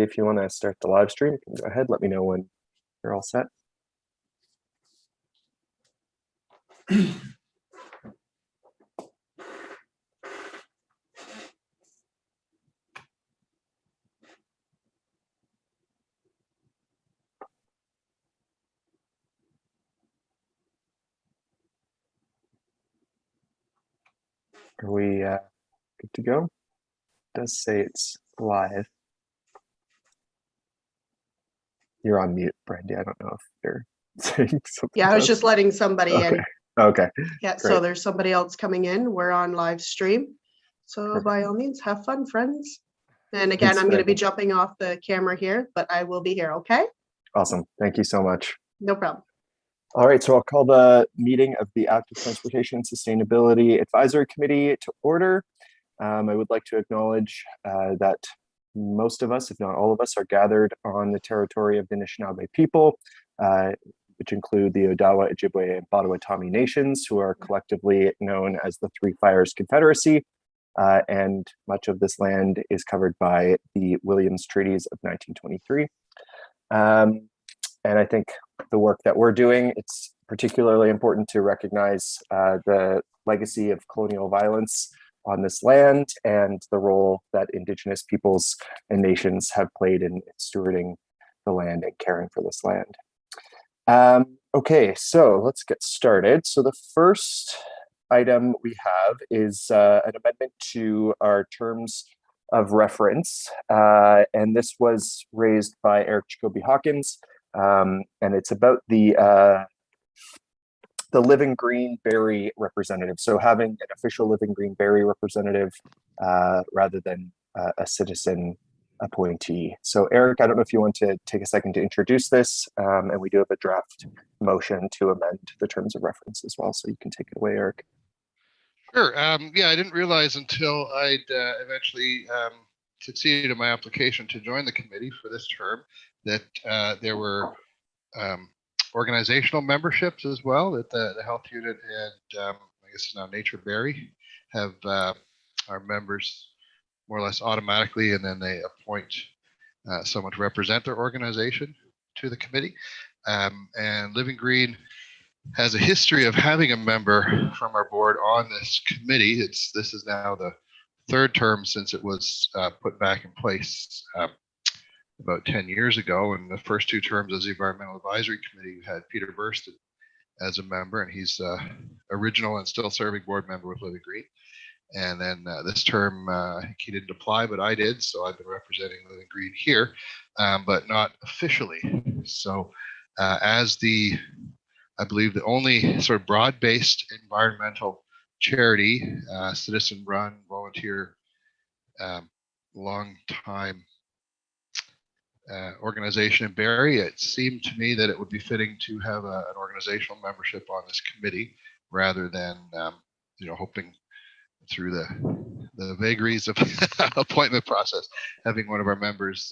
Brandy, if you want to start the live stream, you can go ahead. Let me know when you're all set. Are we good to go? It does say it's live. You're on mute, Brandy. I don't know if you're saying something. Yeah, I was just letting somebody in. Okay. Yeah, Great. so there's somebody else coming in. We're on live stream. So by all means, have fun, friends. And again, I'm going to be jumping off the camera here, but I will be here, okay? Awesome. Thank you so much. No problem. All right, so I'll call the meeting of the Active Transportation and Sustainability Advisory Committee to order. I would like to acknowledge that most of us, if not all of us, are gathered on the territory of the Anishinaabe people, which include the Odawa, Ojibwe, and Potawatomi nations, who are collectively known as the Three Fires Confederacy. And much of this land is covered by the Williams Treaties of 1923. And I think the work that we're doing, it's particularly important to recognize the legacy of colonial violence on this land and the role that Indigenous peoples and nations have played in stewarding the land and caring for this land. Okay, so let's get started. So the first item we have is an amendment to our terms of reference. And this was raised by Eric Jacoby Hawkins. And it's about the Living Green Berry representative. So having an official Living Green Berry representative rather than a citizen appointee. So Eric, I don't know if you want to take a second to introduce this, and we do have a draft motion to amend the terms of reference as well. So you can take it away, Eric. Sure. Yeah, I didn't realize until I'd eventually succeeded in my application to join the committee for this term that there were organizational memberships as well, that the health unit and I guess it's now Nature Berry have our members more or less automatically, and then they appoint someone to represent their organization to the committee. And Living Green has a history of having a member from our board on this committee. This is now the third term since it was put back in place about 10 years ago. And the first two terms as the Environmental Advisory Committee, we had Peter Bursted as a member, and he's original and still serving board member with Living Green. And then this term, I think he didn't apply, but I did. So I've been representing Living Green here, but not officially. So as I believe the only sort of broad-based environmental charity, citizen-run, volunteer, long-time organization in Barrie, it seemed to me that it would be fitting to have an organizational membership on this committee rather than, hoping through the vagaries of appointment process, having one of our members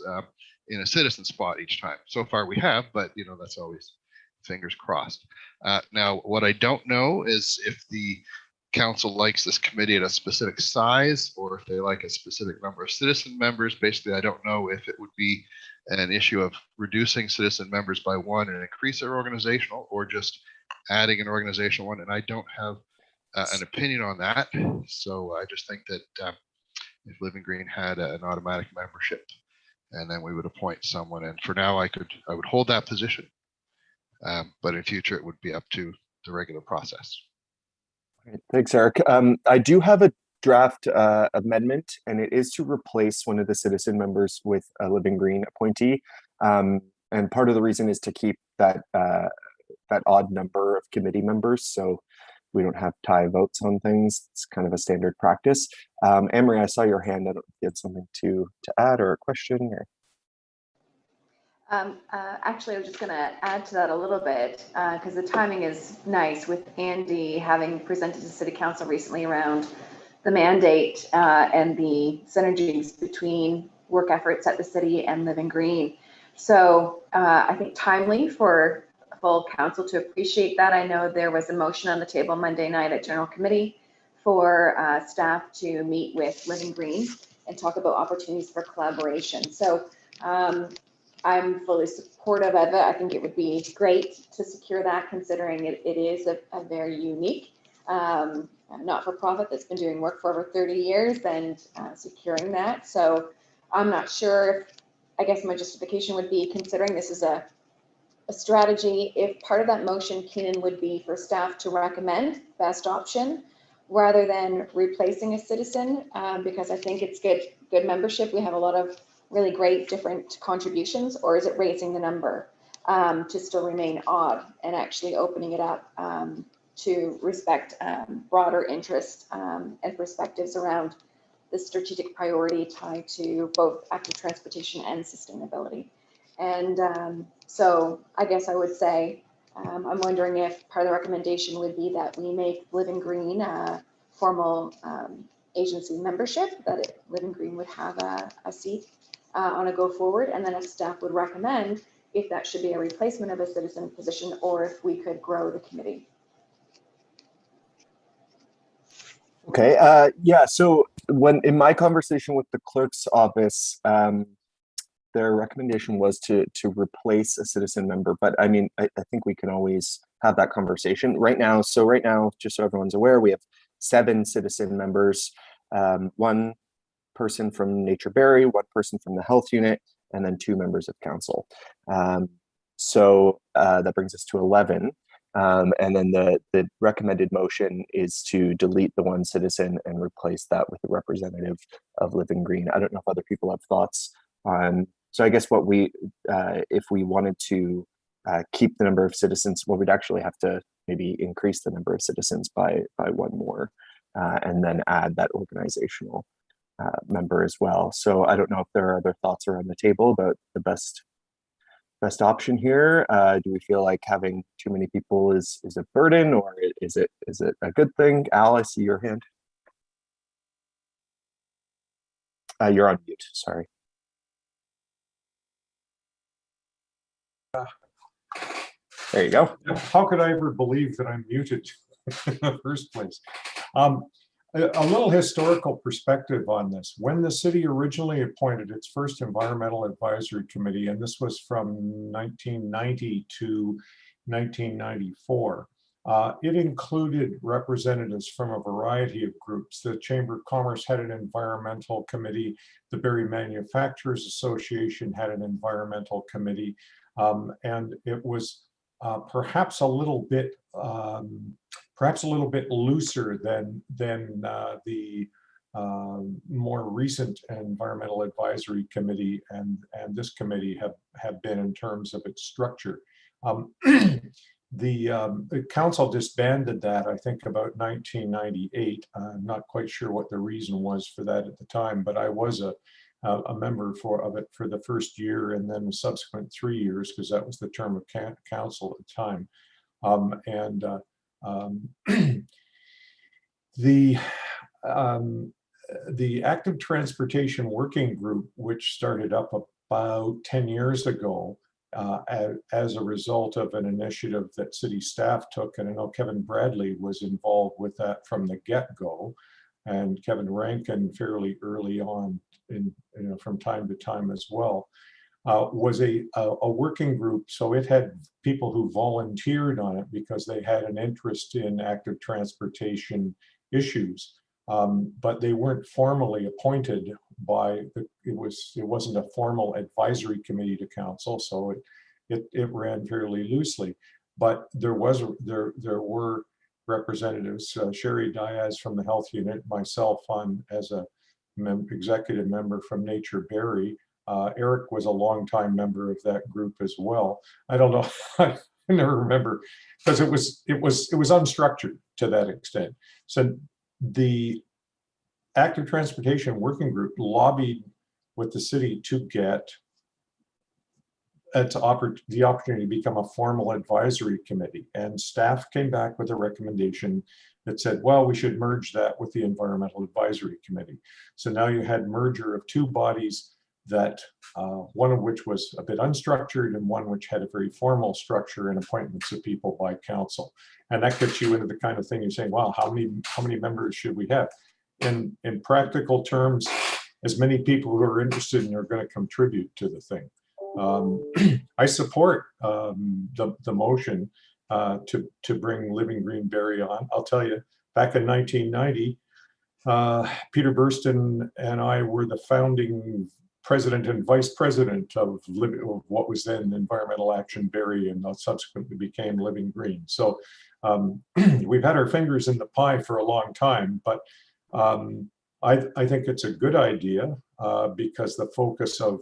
in a citizen spot each time. So far we have, but that's always fingers crossed. Now, what I don't know is if the council likes this committee at a specific size or if they like a specific number of citizen members. Basically, I don't know if it would be an issue of reducing citizen members by one and increase their organizational, or just adding an organizational one. And I don't have an opinion on that. So I just think that if Living Green had an automatic membership, and then we would appoint someone. And for now, I would hold that position. But in future, it would be up to the regular process. Great. Thanks, Eric. I do have a draft amendment, and it is to replace one of the citizen members with a Living Green appointee. And part of the reason is to keep that odd number of committee members, so we don't have tie votes on things. It's kind of a standard practice. Anne-Marie, I saw your hand. I don't know if you had something to add or a question. Or... Actually, I was just going to add to that a little bit because the timing is nice with Andy having presented to City Council recently around the mandate and the synergies between work efforts at the city and Living Green. So I think timely for full council to appreciate that. I know there was a motion on the table Monday night at General Committee for staff to meet with Living Green and talk about opportunities for collaboration. So I'm fully supportive of it. I think it would be great to secure that, considering it is a very unique not-for-profit that's been doing work for over 30 years and securing that. So I'm not sure if, I guess my justification would be, considering this is a strategy, if part of that motion, Keenan, would be for staff to recommend best option rather than replacing a citizen, because I think it's good membership. We have a lot of really great different contributions, or is it raising the number to still remain odd and actually opening it up to respect broader interests and perspectives around the strategic priority tied to both active transportation and sustainability. And so I guess I would say, I'm wondering if part of the recommendation would be that we make Living Green a formal agency membership, that Living Green would have a seat on a go forward, and then if staff would recommend if that should be a replacement of a citizen position or if we could grow the committee. Okay, yeah, so when in my conversation with the clerk's office, their recommendation was to replace a citizen member, but I mean, I think we can always have that conversation right now. So right now, just so everyone's aware, we have 7 citizen members, 1 person from Nature Barrie, 1 person from the health unit, and then 2 members of council. So that brings us to 11. And then the recommended motion is to delete the 1 citizen and replace that with a representative of Living Green. I don't know if other people have thoughts on. So I guess what we, if we wanted to keep the number of citizens, well, we'd actually have to maybe increase the number of citizens by 1 more, and then add that organizational member as well. So I don't know if there are other thoughts around the table about the best option here. Do we feel like having too many people is a burden, or is it a good thing? Al, I see your hand. You're on mute, sorry. There you go. How could I ever believe that I'm muted in the first place? A little historical perspective on this. When the city originally appointed its first environmental advisory committee, and this was from 1990 to 1994, it included representatives from a variety of groups. The Chamber of Commerce had an environmental committee. The Barrie Manufacturers Association had an environmental committee. And it was perhaps a little bit looser than the more recent environmental advisory committee and this committee have been in terms of its structure. The council disbanded that, I think, about 1998. I'm not quite sure what the reason was for that at the time, but I was a member of it for the first year and then the subsequent 3 years, because that was the term of council at the time. The Active Transportation Working Group, which started up about 10 years ago as a result of an initiative that city staff took, and I know Kevin Bradley was involved with that from the get-go, and Kevin Rankin fairly early on, from time to time as well, was a working group. So it had people who volunteered on it because they had an interest in active transportation issues, but they weren't formally appointed by it wasn't a formal advisory committee to council, so it ran fairly loosely. But there were representatives, Sherry Diaz from the health unit, myself as a executive member from Nature Barrie. Eric was a longtime member of that group as well. I don't know, I never remember, because it was unstructured to that extent. So the Active Transportation Working Group lobbied with the city to get the opportunity to become a formal advisory committee, and staff came back with a recommendation that said, well, we should merge that with the Environmental Advisory Committee. So now you had merger of 2 bodies that one of which was a bit unstructured and one which had a very formal structure and appointments of people by council. And that gets you into the kind of thing you're saying, wow, how many members should we have? In practical terms, as many people who are interested and are going to contribute to the thing. I support the motion to bring Living Green Barrie on. I'll tell you, back in 1990, Peter Burston and I were the founding president and vice president of what was then Environmental Action Barrie, and subsequently became Living Green. So we've had our fingers in the pie for a long time, but I think it's a good idea because the focus of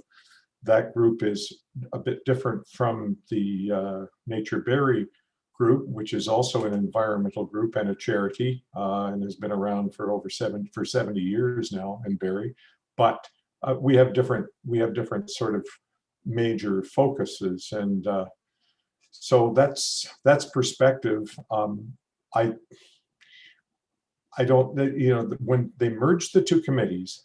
that group is a bit different from the Nature Barrie group, which is also an environmental group and a charity, and has been around for 70 years now in Barrie. But we have different sort of major focuses, and so that's perspective. I don't, when they merged the two committees,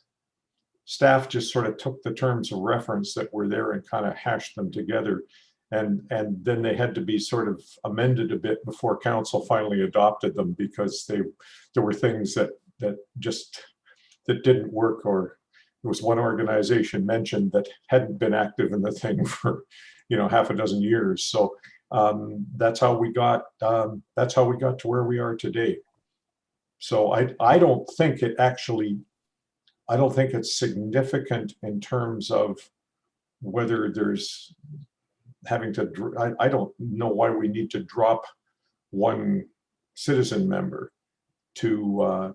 staff just sort of took the terms of reference that were there and kind of hashed them together. And then they had to be sort of amended a bit before council finally adopted them, because there were things that didn't work, or there was one organization mentioned that hadn't been active in the thing for half a dozen years. So that's how we got to where we are today. So I don't think it's significant in terms of whether there's having to, I don't know why we need to drop one citizen member to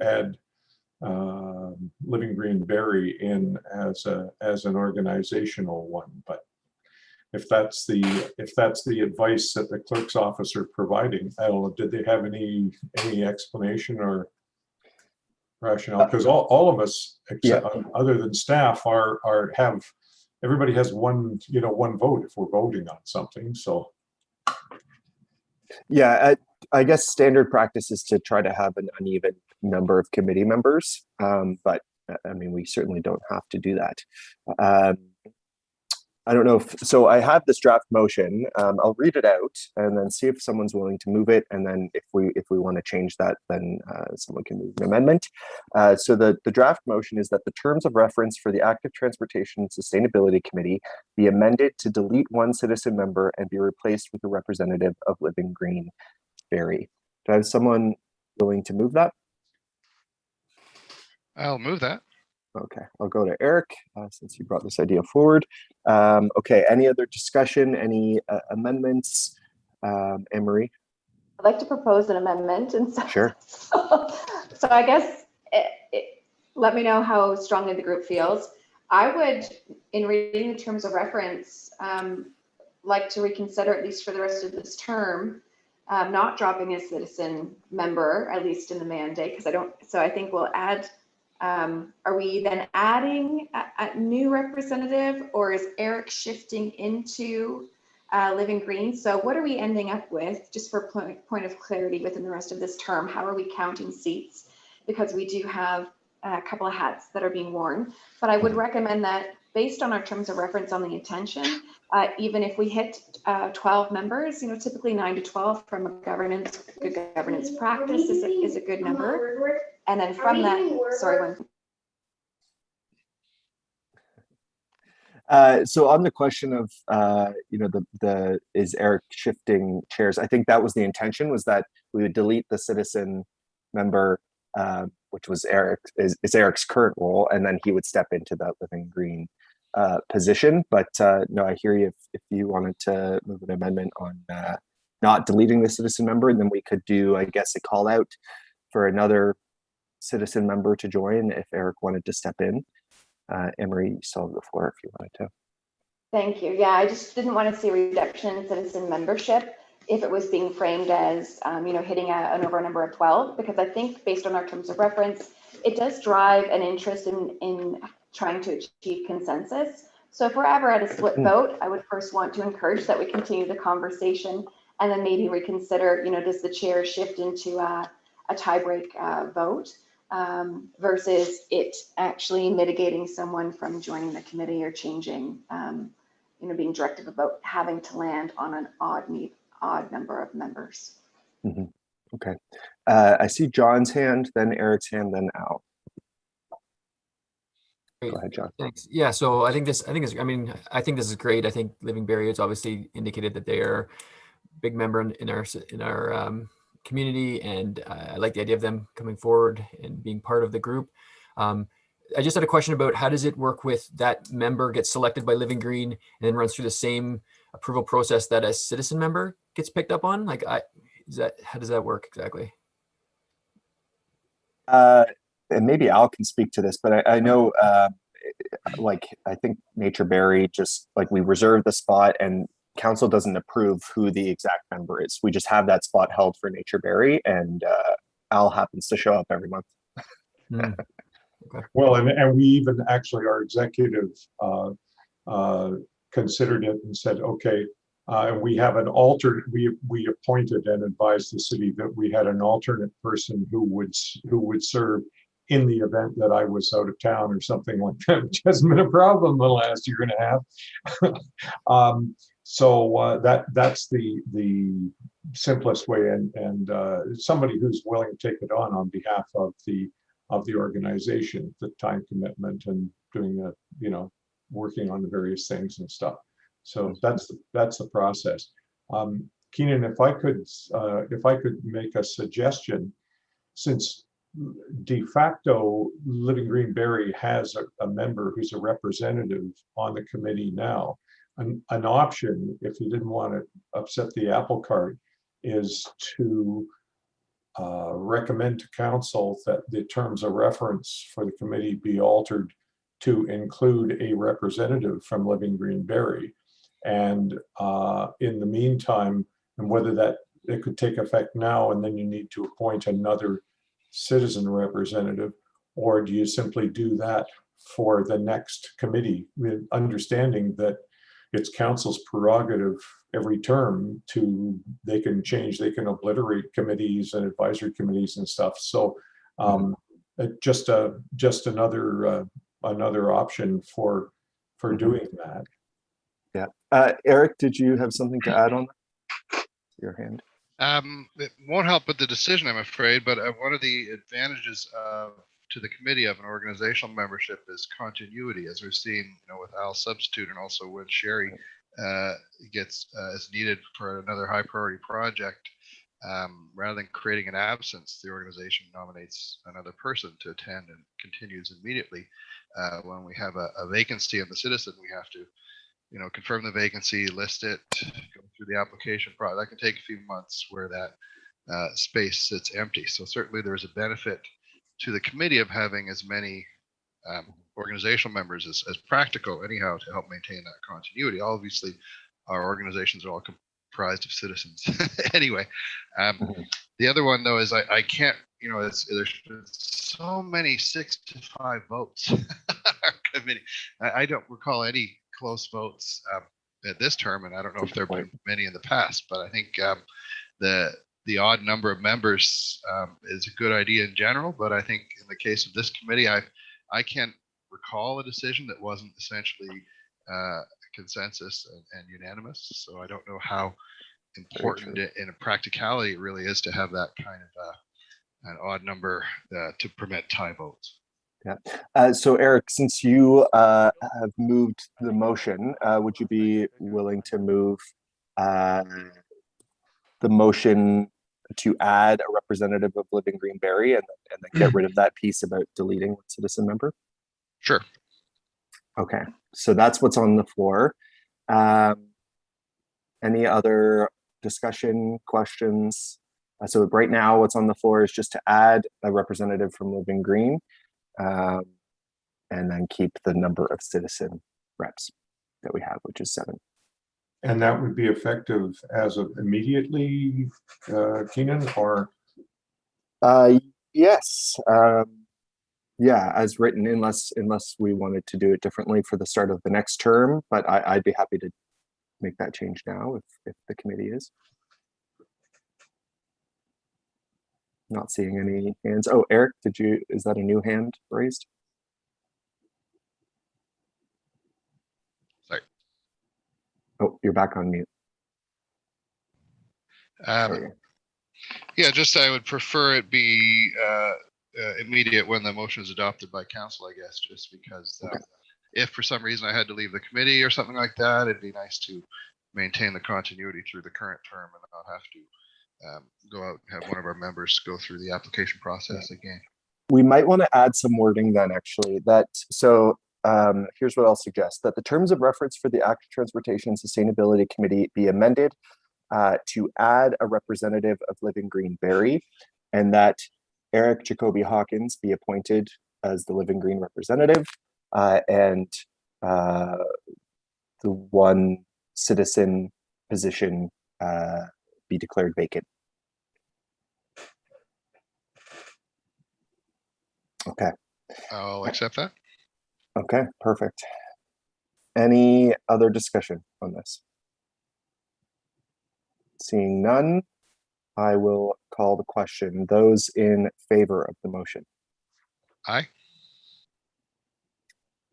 add Living Green Barrie in as an organizational one. But if that's the advice that the clerk's office are providing, I don't know, did they have any explanation or rationale? Because all of us, except other than staff, have everybody has one vote if we're voting on something. So yeah, I guess standard practice is to try to have an uneven number of committee members, but I mean, we certainly don't have to do that. I don't know if, so I have this draft motion. I'll read it out and then see if someone's willing to move it. And then if we want to change that, then someone can move an amendment. So the draft motion is that the terms of reference for the Active Transportation and Sustainability Committee be amended to delete one citizen member and be replaced with a representative of Living Green Barrie. Do I have someone willing to move that? I'll move that. Okay, I'll go to Eric since you brought this idea forward. Okay, any other discussion, any amendments? Anne-Marie? I'd like to propose an amendment. And so, Sure. So I guess let me know how strongly the group feels. I would, in reading the terms of reference, like to reconsider, at least for the rest of this term, not dropping a citizen member, at least in the mandate, because I think we'll add. Are we then adding a new representative, or is Eric shifting into Living Green? So what are we ending up with, just for point of clarity within the rest of this term? How are we counting seats? Because we do have a couple of hats that are being worn, but I would recommend that based on our terms of reference on the intention, even if we hit 12 members, typically 9 to 12 from a good governance practice is a good number. And then from that, sorry, so on the question of, is Eric shifting chairs? I think that was the intention, was that we would delete the citizen member, which was is Eric's current role, and then he would step into that Living Green position. But no, I hear you. If you wanted to move an amendment on not deleting the citizen member, and then we could do, I guess, a call out for another citizen member to join if Eric wanted to step in. Anne-Marie, you still have the floor if you wanted to. Thank you. Yeah, I just didn't want to see a reduction in citizen membership if it was being framed as, hitting an over number of 12, because I think based on our terms of reference, it does drive an interest in trying to achieve consensus. So if we're ever at a split vote, I would first want to encourage that we continue the conversation and then maybe reconsider, does the chair shift into a tie-break vote versus it actually mitigating someone from joining the committee or changing, being directed about having to land on an odd number of members. Mm-hmm. Okay. I see John's hand, then Eric's hand, then Al. Go ahead, John. Thanks. Yeah, so I think this is great. I think Living Berry has obviously indicated that they are a big member in our community, and I like the idea of them coming forward and being part of the group. I just had a question about how does it work with that member gets selected by Living Green and then runs through the same approval process that a citizen member gets picked up on? How does that work exactly? And maybe Al can speak to this, but I know, I think Nature Berry just we reserve the spot and council doesn't approve who the exact member is. We just have that spot held for Nature Berry, and Al happens to show up every month. Okay. Well, and we even actually, our executive considered it and said, okay, we have an alternate, we appointed and advised the city that we had an alternate person who would serve in the event that I was out of town or something like that, which hasn't been a problem the last year and a half. So that's the simplest way, and somebody who's willing to take it on behalf of the organization, the time commitment and doing the, working on the various things and stuff. So that's the process. Keenan, if I could make a suggestion, since de facto Living Green Berry has a member who's a representative on the committee now, an option, if you didn't want to upset the apple cart, is to recommend to council that the terms of reference for the committee be altered to include a representative from Living Green Berry. And in the meantime, and whether it could take effect now and then you need to appoint another citizen representative, or do you simply do that for the next committee, with understanding that it's council's prerogative every term they can obliterate committees and advisory committees and stuff. So just another option for doing that. Yeah. Eric, did you have something to add on that? Your hand. It won't help with the decision, I'm afraid, but one of the advantages to the committee of an organizational membership is continuity, as we've seen, with Al's substitute, and also when Sherry gets is needed for another high priority project. Rather than creating an absence, the organization nominates another person to attend and continues immediately. When we have a vacancy in the citizen, we have to confirm the vacancy, list it, go through the application process. That can take a few months where that space sits empty. So certainly there's a benefit to the committee of having as many organizational members as practical anyhow to help maintain that continuity. Obviously, our organizations are all comprised of citizens anyway. The other one though is I can't, there's so many 6-5 votes on our committee. I don't recall any close votes at this term, and I don't know if there have been many in the past, but I think the odd number of members is a good idea in general, but I think in the case of this committee, I can't recall a decision that wasn't essentially consensus and unanimous. So I don't know how important in a practicality it really is to have that kind of an odd number to permit tie votes. Yeah. So Eric, since you have moved the motion, would you be willing to move the motion to add a representative of Living Green Berry and then get rid of that piece about deleting citizen member? Sure. Okay, so that's what's on the floor. Any other discussion, questions? So right now what's on the floor is just to add a representative from Living Green, and then keep the number of citizen reps that we have, which is 7. And that would be effective as of immediately, Keenan, or? Yes. Yeah, as written, unless we wanted to do it differently for the start of the next term, but I'd be happy to make that change now if the committee is. Not seeing any hands. Oh, Eric, is that a new hand raised? Sorry. Oh, you're back on mute. Yeah, just I would prefer it be immediate when the motion is adopted by council, I guess, just because if for some reason I had to leave the committee or something like that, it'd be nice to maintain the continuity through the current term and not have to go out and have one of our members go through the application process again. We might want to add some wording then, actually, here's what I'll suggest, that the terms of reference for the Active Transportation and Sustainability Committee be amended to add a representative of Living Green Barrie, and that Eric Jacoby Hawkins be appointed as the Living Green representative, and the one citizen position be declared vacant. Okay. I'll accept that. Okay, perfect. Any other discussion on this? Seeing none, I will call the question. Those in favor of the motion? Aye.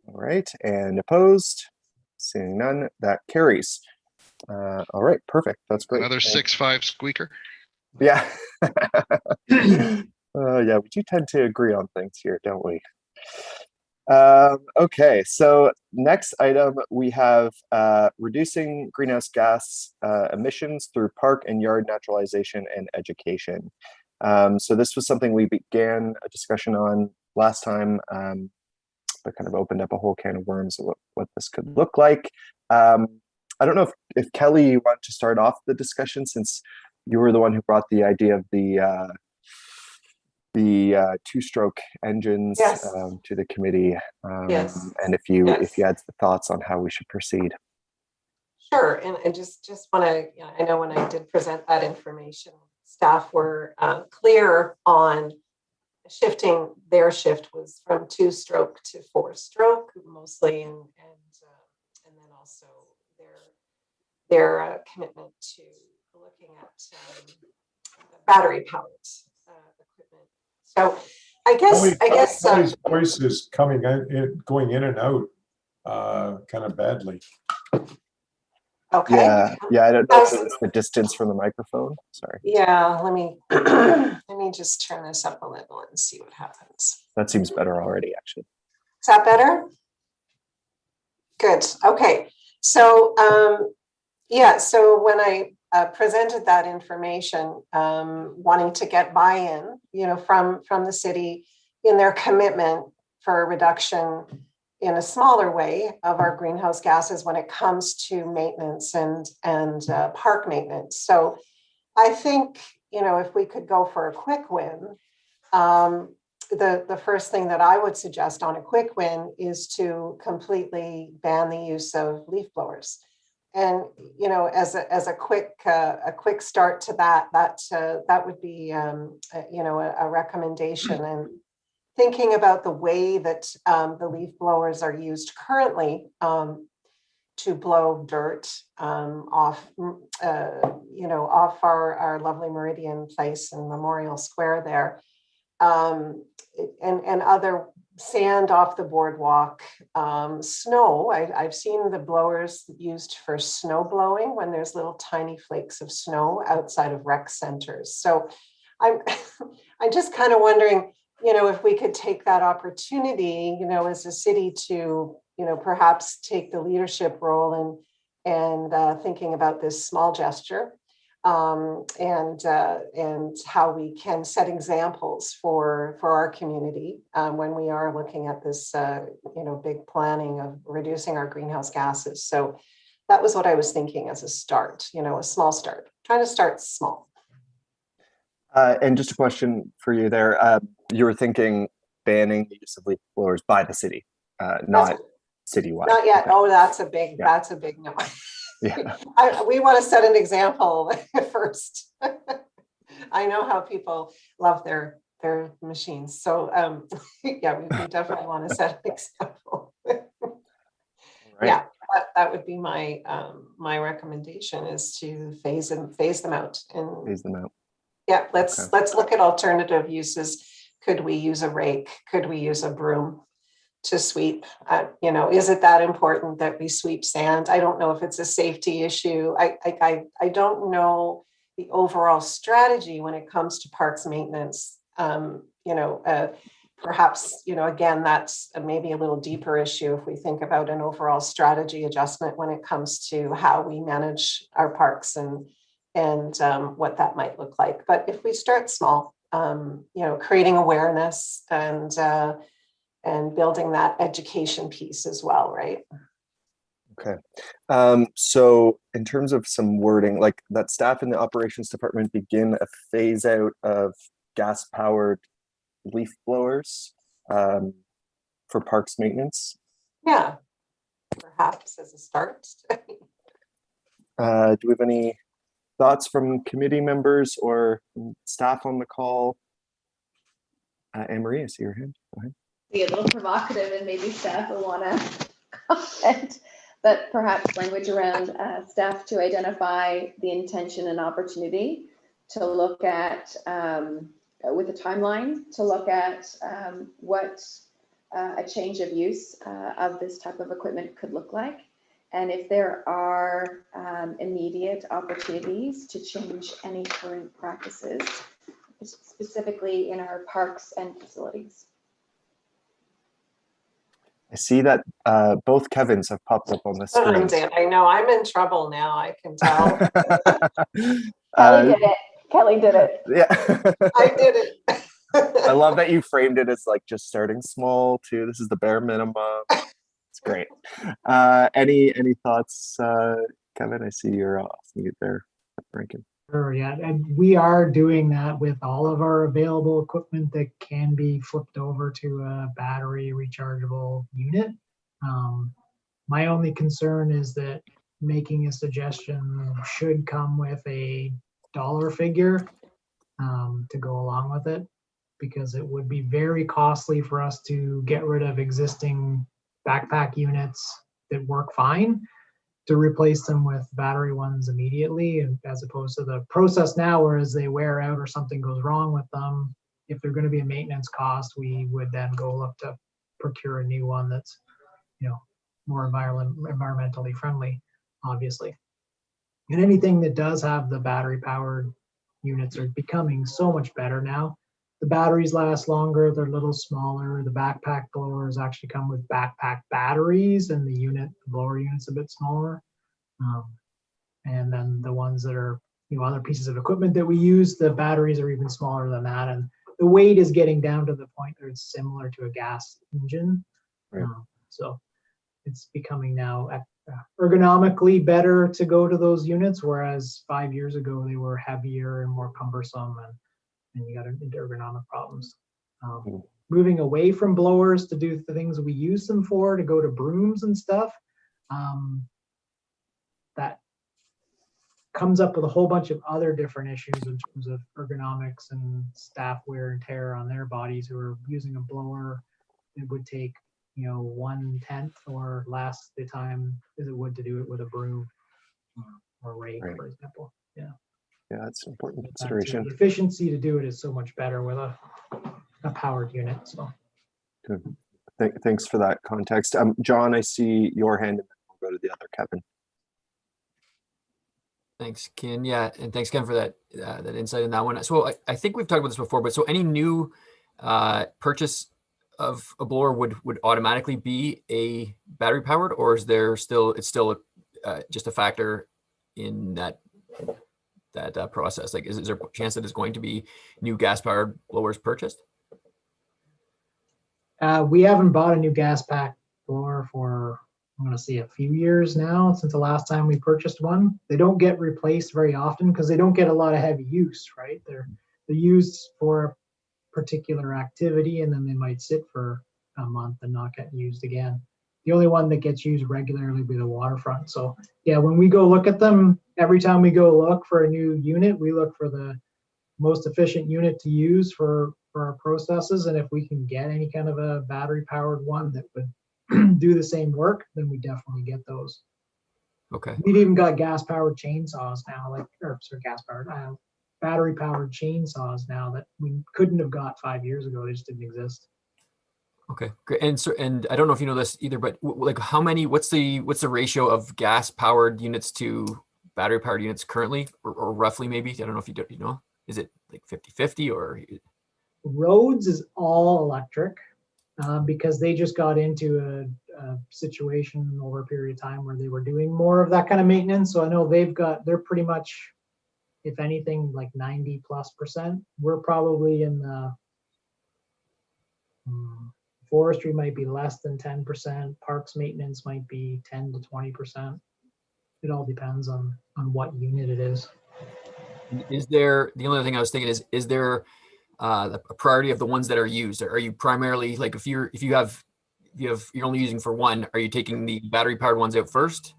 All right, and opposed? Seeing none, that carries. All right, perfect. That's great. Another 6-5 squeaker. Yeah. Yeah, we do tend to agree on things here, don't we? Okay, so next item, we have reducing greenhouse gas emissions through park and yard naturalization and education. So this was something we began a discussion on last time, but kind of opened up a whole can of worms of what this could look like. I don't know if Kelly, you want to start off the discussion, since you were the one who brought the idea of the two-stroke engines Yes. to the committee, Yes. and if you Yes. had the thoughts on how we should proceed. Sure, and I just want to, I know when I did present that information, staff were clear on shifting. Their shift was from 2-stroke to 4-stroke, mostly, and then also their commitment to looking at battery-powered equipment. So I guess Kelly's voice is going in and out kind of badly. okay. Yeah, I don't know if it was the distance from the microphone. Sorry. Yeah, let me let me just turn this up a little and see what happens. That seems better already, actually. Is that better? Good. Okay. So yeah, so when I presented that information, wanting to get buy-in, from the city in their commitment for a reduction in a smaller way of our greenhouse gases when it comes to maintenance and park maintenance. So I think, if we could go for a quick win, the first thing that I would suggest on a quick win is to completely ban the use of leaf blowers. And as a quick start to that would be a recommendation. And thinking about the way that the leaf blowers are used currently to blow dirt off our lovely Meridian Place and Memorial Square there, and other sand off the boardwalk, snow. I've seen the blowers used for snow blowing when there's little tiny flakes of snow outside of rec centers. So I'm just kind of wondering, if we could take that opportunity, as a city to, perhaps take the leadership role and thinking about this small gesture, and how we can set examples for our community when we are looking at this, big planning of reducing our greenhouse gases. So that was what I was thinking as a start, a small start, trying to start small. And just a question for you there. You were thinking banning the use of leaf blowers by the city, not citywide. Not yet. Okay. Oh, that's a big no. Yeah. We want to set an example first. I know how people love their machines. So yeah, we definitely want to set an example. Right. Yeah, that would be my my recommendation, is to phase them out. And Phase them out. yeah, let's look at alternative uses. Could we use a rake? Could we use a broom to sweep? Is it that important that we sweep sand? I don't know if it's a safety issue. I don't know the overall strategy when it comes to parks maintenance. perhaps, again, that's maybe a little deeper issue if we think about an overall strategy adjustment when it comes to how we manage our parks and what that might look like. But if we start small, creating awareness and building that education piece as well, right? Okay. So in terms of some wording, like that staff in the operations department begin a phase out of gas powered leaf blowers for parks maintenance. Yeah, perhaps as a start. Do we have any thoughts from committee members or staff on the call? Anne-Marie, I see your hand. Go ahead. Be a little provocative, and maybe staff will want to comment, but perhaps language around staff to identify the intention and opportunity to look at with a timeline to look at what a change of use of this type of equipment could look like, and if there are immediate opportunities to change any current practices, specifically in our parks and facilities. I see that both Kevins have popped up on the screen. I know I'm in trouble now, I can tell. Kelly did it. Kelly did it. Yeah. I did it. I love that you framed it as like just starting small too. This is the bare minimum. It's great. Any thoughts, Kevin? I see you're off mute there, Rankin. Sure, yeah, and we are doing that with all of our available equipment that can be flipped over to a battery rechargeable unit. My only concern is that making a suggestion should come with a dollar figure to go along with it, because it would be very costly for us to get rid of existing backpack units that work fine to replace them with battery ones immediately, and as opposed to the process now where as they wear out or something goes wrong with them, if they're going to be a maintenance cost, we would then go look to procure a new one that's more environmentally friendly, obviously. And anything that does have the battery powered units are becoming so much better now. The batteries last longer, they're a little smaller. The backpack blowers actually come with backpack batteries, and the blower unit's a bit smaller. And then the ones that are, other pieces of equipment that we use, the batteries are even smaller than that. And the weight is getting down to the point where it's similar to a gas engine. Right. So it's becoming now ergonomically better to go to those units, whereas 5 years ago they were heavier and more cumbersome, and you got into ergonomic problems. Moving away from blowers to do the things we use them for, to go to brooms and stuff, that comes up with a whole bunch of other different issues in terms of ergonomics and staff wear and tear on their bodies who are using a blower. It would take 1/10 or less the time as it would to do it with a broom or rake, Right. for example. Yeah. Yeah, that's an important The consideration. efficiency to do it is so much better with a powered unit. So Good. Thanks for that context. John, I see your hand, and then we'll go to the other Kevin. Thanks, Ken. Yeah, and thanks, Ken, for that insight in that one. So I think we've talked about this before, but so any new purchase of a blower would automatically be a battery powered, or is there still just a factor in that process? Like, is there a chance that it's going to be new gas powered blowers purchased? we haven't bought a new gas pack blower for, I'm going to say, a few years now, since the last time we purchased one. They don't get replaced very often because they don't get a lot of heavy use, right? They're used for a particular activity, and then they might sit for a month and not get used again. The only one that gets used regularly would be the waterfront. So yeah, when we go look at them, every time we go look for a new unit, we look for the most efficient unit to use for our processes. And if we can get any kind of a battery powered one that would do the same work, then we definitely get those. Okay. We've even got gas powered chainsaws now, battery powered chainsaws now that we couldn't have got 5 years ago. They just didn't exist. Okay, great. And I don't know if you know this either, but like how many, what's the ratio of gas powered units to battery powered units currently, or roughly maybe? I don't know if you know, is it like 50-50 or? Roads is all electric because they just got into a situation over a period of time where they were doing more of that kind of maintenance. So I know they're pretty much, if anything, like 90+%. We're probably in the forestry might be less than 10%. Parks maintenance might be 10 to 20%. It all depends on what unit it is. Is there, the only other thing I was thinking is there a priority of the ones that are used? Are you primarily, like, if you're only using for one, are you taking the battery powered ones out first?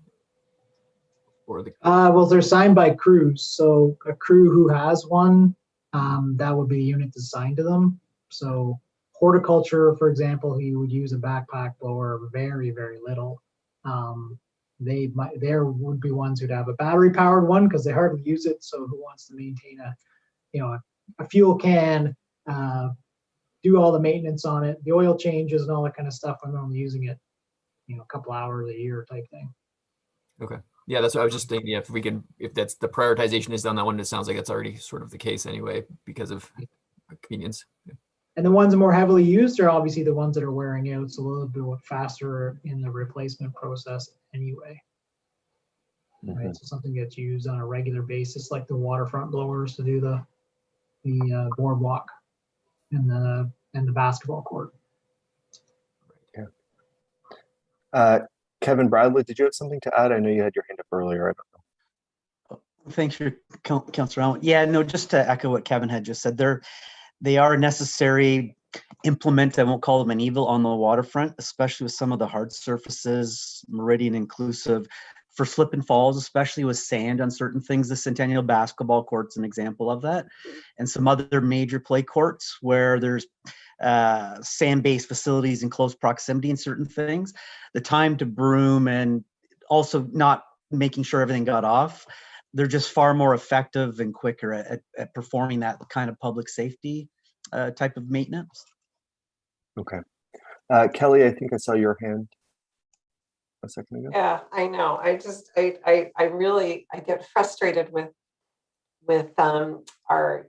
Or the Well, they're signed by crews. So a crew who has one, that would be a unit assigned to them. So horticulture, for example, he would use a backpack blower very, very little. There would be ones who'd have a battery powered one because they hardly use it. So who wants to maintain a fuel can, do all the maintenance on it, the oil changes and all that kind of stuff when they're only using it, a couple hours a year type thing. Okay. Yeah, that's what I was just thinking. If that's the prioritization is done that one, it sounds like that's already sort of the case anyway because of convenience. Yeah. And the ones more heavily used are obviously the ones that are wearing out. It's a little bit faster in the replacement process anyway. Right? So something gets used on a regular basis, like the waterfront blowers to do the boardwalk and the basketball court. Yeah. Kevin Bradley, did you have something to add? I know you had your hand up earlier. I don't know. Thanks for Councillor Allen. Yeah, no, just to echo what Kevin had just said, they are a necessary implement. I won't call them an evil on the waterfront, especially with some of the hard surfaces, meridian inclusive, for slip and falls, especially with sand on certain things. The Centennial basketball court's an example of that, and some other major play courts where there's sand-based facilities in close proximity in certain things. The time to broom and also not making sure everything got off, they're just far more effective and quicker at performing that kind of public safety type of maintenance. Okay. Kelly, I think I saw your hand a second ago. Yeah, I know. I really get frustrated with our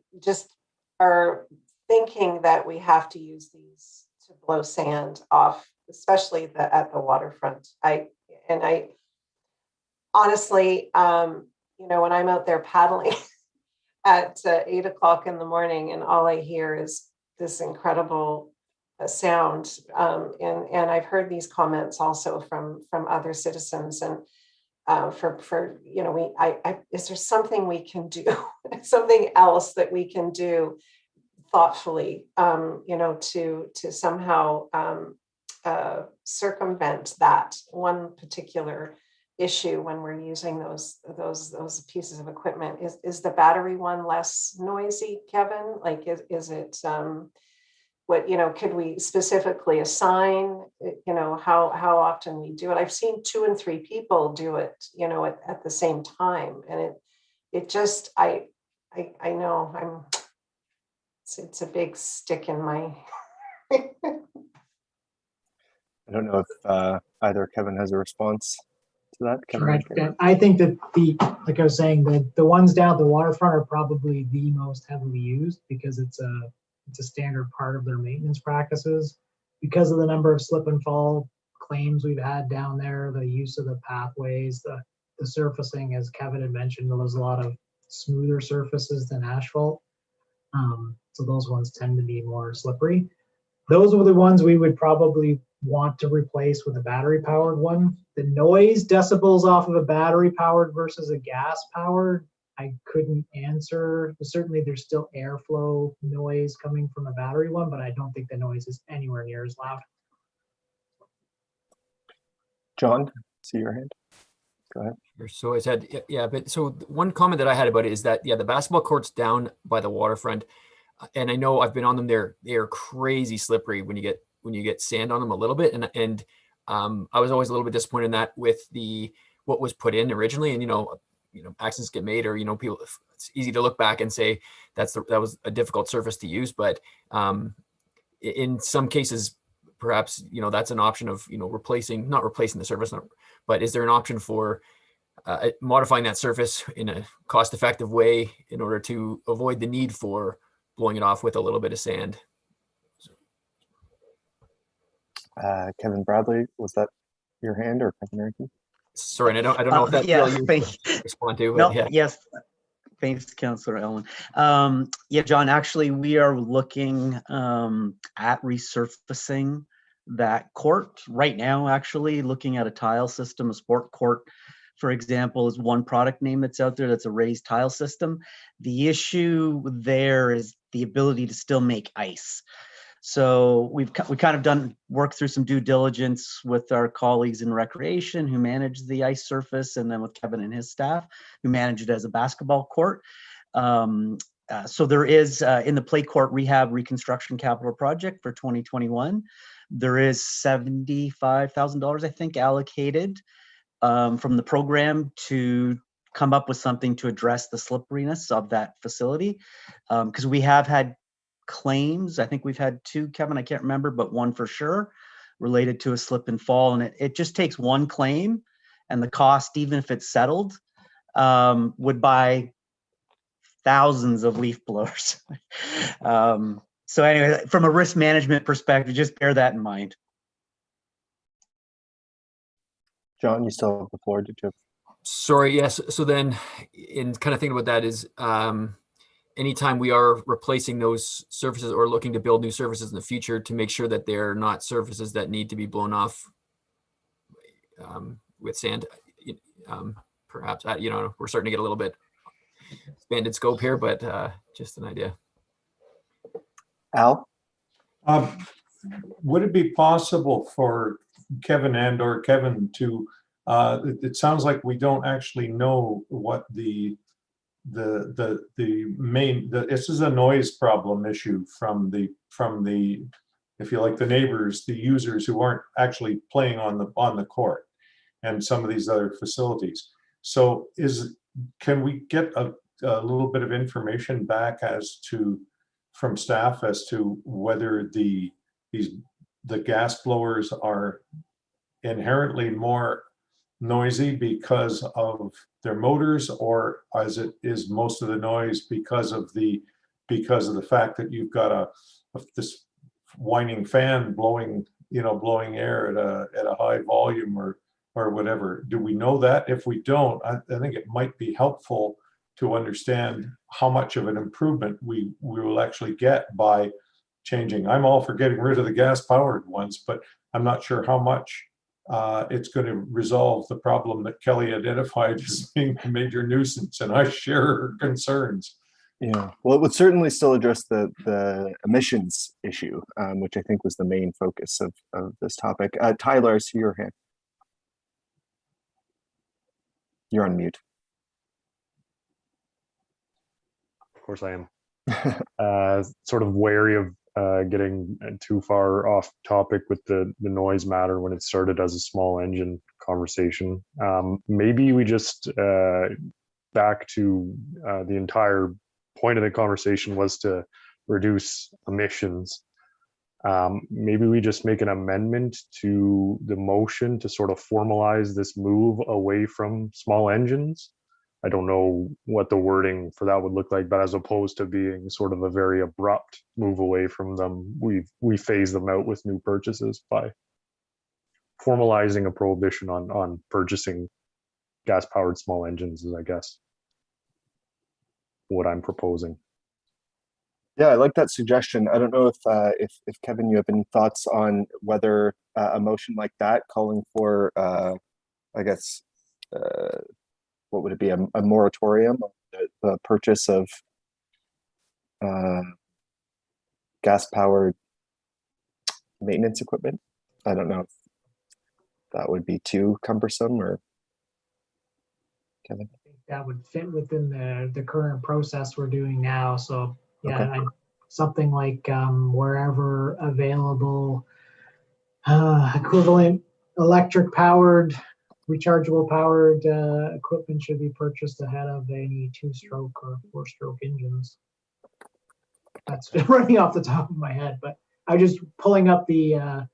thinking that we have to use these to blow sand off, especially at the waterfront. I honestly, when I'm out there paddling at 8 o'clock in the morning and all I hear is this incredible sound. And I've heard these comments also from other citizens, and is there something we can do, something else that we can do thoughtfully, to somehow circumvent that one particular issue when we're using those pieces of equipment? Is the battery one less noisy, Kevin? Like, is it could we specifically assign, how often we do it? I've seen 2 and 3 people do it, at the same time. And it just, I know it's a big stick in my. I don't know if either Kevin has a response to that. Kevin, sure. I think that like I was saying, the ones down at the waterfront are probably the most heavily used because it's a standard part of their maintenance practices because of the number of slip and fall claims we've had down there, the use of the pathways, the surfacing, as Kevin had mentioned, there was a lot of smoother surfaces than asphalt. So those ones tend to be more slippery. Those were the ones we would probably want to replace with a battery powered one. The noise decibels off of a battery powered versus a gas powered, I couldn't answer. Certainly there's still airflow noise coming from a battery one, but I don't think the noise is anywhere near as loud. John, see your hand. Go ahead. So I said, but so one comment that I had about it is that, the basketball courts down by the waterfront, and I know I've been on them, they are crazy slippery when you get sand on them a little bit. And I was always a little bit disappointed in that with what was put in originally. And, accidents get made, or, people, it's easy to look back and say that was a difficult surface to use. But in some cases, perhaps, that's an option of, not replacing the surface, but is there an option for modifying that surface in a cost-effective way in order to avoid the need for blowing it off with a little bit of sand? Kevin Bradley, was that your hand, or Kevin Rankin? Sorry, and I don't know if that's Yeah, Bill you thank- respond to, No, but yeah. yes. Thanks, Councillor Ellen. Yeah, John, actually, we are looking at resurfacing that court right now, actually, looking at a tile system. A sport court, for example, is one product name that's out there that's a raised tile system. The issue there is the ability to still make ice. So we kind of done work through some due diligence with our colleagues in recreation who manage the ice surface, and then with Kevin and his staff who manage it as a basketball court. So there is in the play court rehab reconstruction capital project for 2021. There is $75,000, I think, allocated from the program to come up with something to address the slipperiness of that facility, because we have had claims. I think we've had two, Kevin, I can't remember, but one for sure related to a slip and fall. And it just takes one claim, and the cost, even if it's settled, would buy thousands of leaf blowers. So anyway, from a risk management perspective, just bear that in mind. John, you still have the floor, did you? Sorry, yes. So then, in kind of thinking about that is, anytime we are replacing those surfaces or looking to build new surfaces in the future, to make sure that they're not surfaces that need to be blown off with sand. Perhaps, we're starting to get a little bit expanded scope here, but just an idea. Al? Would it be possible for Kevin or Kevin to, it sounds like we don't actually know what this is a noise problem issue from the, if you like, the neighbors, the users who aren't actually playing on the court and some of these other facilities. So can we get a little bit of information back from staff as to whether the gas blowers are inherently more noisy because of their motors, or is most of the noise because of the fact that you've got this whining fan blowing air at a high volume or whatever? Do we know that? If we don't, I think it might be helpful to understand how much of an improvement we will actually get by changing. I'm all for getting rid of the gas powered ones, but I'm not sure how much it's going to resolve the problem that Kelly identified as being a major nuisance, and I share her concerns. Yeah, well, it would certainly still address the emissions issue, which I think was the main focus of this topic. Tyler, I see your hand. You're on mute. Of course I am. Sort of wary of getting too far off topic with the noise matter when it started as a small engine conversation. Maybe we just back to the entire point of the conversation was to reduce emissions. Maybe we just make an amendment to the motion to sort of formalize this move away from small engines. I don't know what the wording for that would look like, but as opposed to being sort of a very abrupt move away from them, we phase them out with new purchases by formalizing a prohibition on purchasing gas-powered small engines is, I guess, what I'm proposing. Yeah, I like that suggestion. I don't know if Kevin, you have any thoughts on whether a motion like that calling for, I guess, what would it be, a moratorium on the purchase of gas-powered maintenance equipment? I don't know if that would be too cumbersome, or Kevin? I think that would fit within the current process we're doing now. So yeah, Okay. something like wherever available, equivalent electric powered, rechargeable powered equipment should be purchased ahead of any 2-stroke or 4-stroke engines. That's running off the top of my head, but I'm just pulling up the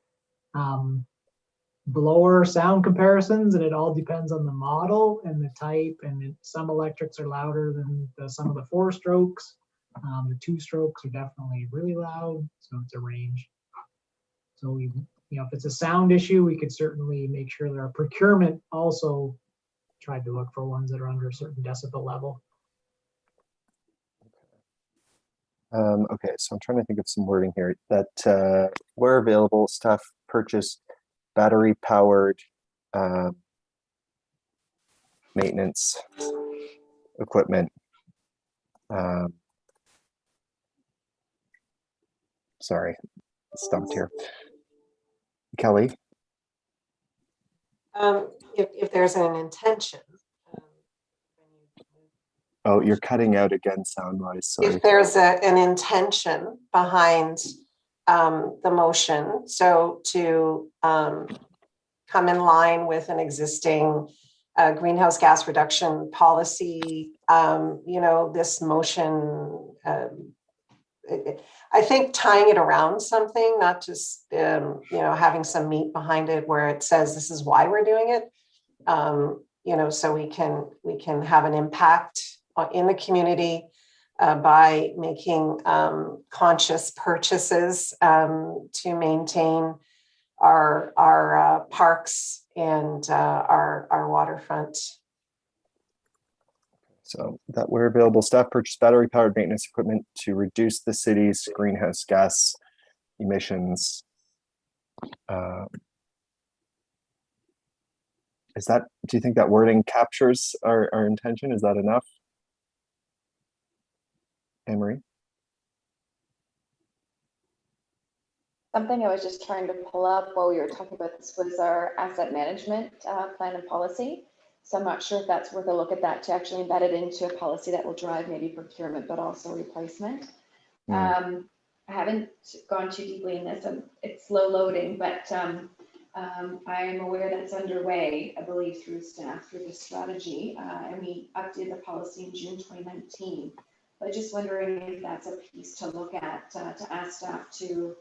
blower sound comparisons, and it all depends on the model and the type, and some electrics are louder than some of the 4-strokes. The 2-strokes are definitely really loud, so it's a range. So we if it's a sound issue, we could certainly make sure that our procurement also tried to look for ones that are under a certain decibel level. Okay, so I'm trying to think of some wording here that where available, staff purchase battery powered maintenance equipment. Sorry, stumped here. Kelly? If there's an intention. Oh, you're cutting out again sound-wise, sorry. If there's an intention behind the motion, so to come in line with an existing greenhouse gas reduction policy, this motion, I think tying it around something, not just, having some meat behind it where it says this is why we're doing it, so we can have an impact in the community by making conscious purchases to maintain our parks and our waterfront. So that where available, staff purchase battery powered maintenance equipment to reduce the city's greenhouse gas emissions. Do you think that wording captures our intention? Is that enough? Anne-Marie? Something I was just trying to pull up while we were talking about this was our asset management plan and policy. So I'm not sure if that's worth a look at that to actually embed it into a policy that will drive maybe procurement, but also replacement. I haven't gone too deeply in this, and it's slow loading, but I am aware that's underway, I believe, through staff, through the strategy, and we updated the policy in June 2019. But just wondering if that's a piece to look at, to ask staff to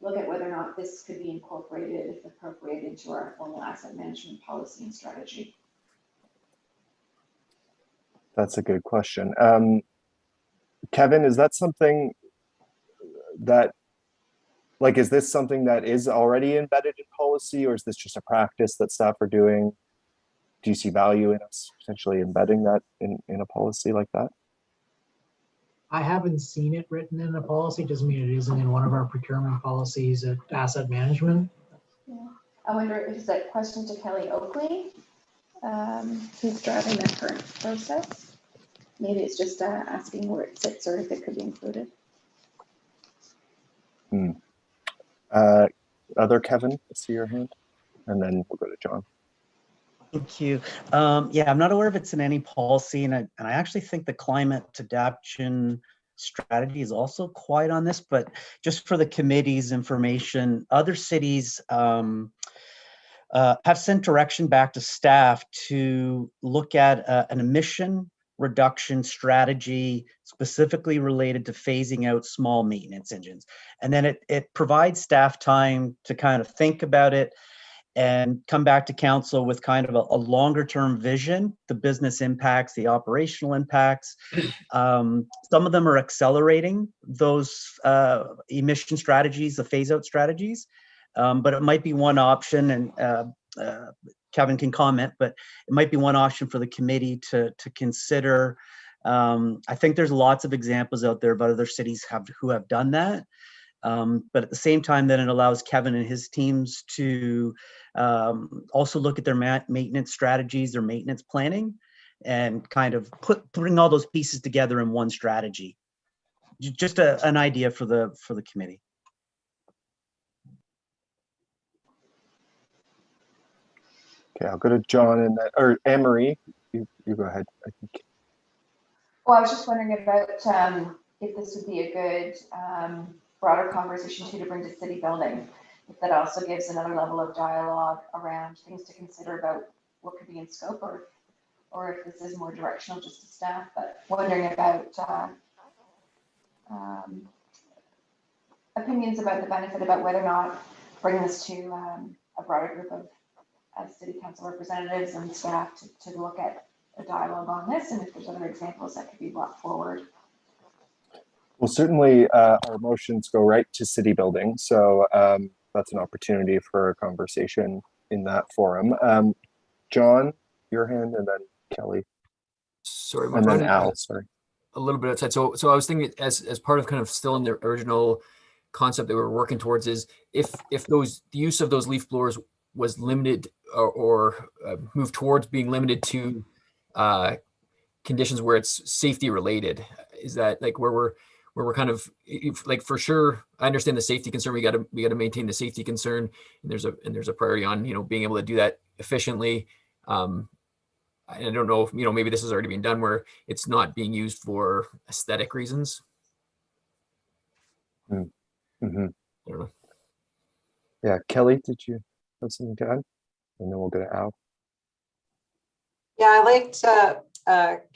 look at whether or not this could be incorporated, if appropriate, into our formal asset management policy and strategy. That's a good question. Kevin, is that something that, is this something that is already embedded in policy, or is this just a practice that staff are doing? Do you see value in us potentially embedding that in a policy like that? I haven't seen it written in a policy. Doesn't mean it isn't in one of our procurement policies at asset management. Yeah. I wonder if it's a question to Kelly Oakley, who's driving that current process. Maybe it's just asking where it sits or if it could be included. Other Kevin, I see your hand, and then we'll go to John. Thank you. Yeah, I'm not aware if it's in any policy, and I actually think the climate adaptation strategy is also quite on this, but just for the committee's information, other cities have sent direction back to staff to look at an emission reduction strategy specifically related to phasing out small maintenance engines. And then it provides staff time to kind of think about it and come back to council with kind of a longer term vision, the business impacts, the operational impacts. Some of them are accelerating those emission strategies, the phase out strategies, but it might be one option, and Kevin can comment, but it might be one option for the committee to consider. I think there's lots of examples out there about other cities who have done that. But at the same time, then it allows Kevin and his teams to also look at their maintenance strategies, their maintenance planning, and kind of bring all those pieces together in one strategy. Just an idea for the committee. Okay, I'll go to John and then, or Anne-Marie, you go ahead, I think. Well, I was just wondering about if this would be a good broader conversation too to bring to city building. If that also gives another level of dialogue around things to consider about what could be in scope, or if this is more directional just to staff, but wondering about opinions about the benefit, about whether or not bringing this to a broader group of city council representatives and staff to look at a dialogue on this, and if there's other examples that could be brought forward. Well, certainly our motions go right to city building. So that's an opportunity for a conversation in that forum. John, your hand, and then Kelly, Sorry, and then mine- Al. Sorry. a little bit outside. So I was thinking as part of kind of still in the original concept that we were working towards is if the use of those leaf blowers was limited or moved towards being limited to conditions where it's safety related, is that like where we're kind of like, for sure, I understand the safety concern. We got to maintain the safety concern, and there's a priority on, you know, being able to do that efficiently. I don't know if, you know, maybe this has already been done where it's not being used for aesthetic reasons. Mm-hmm. I don't know. Yeah, Kelly, did you have something to add? And then we'll go to Al. Yeah, I liked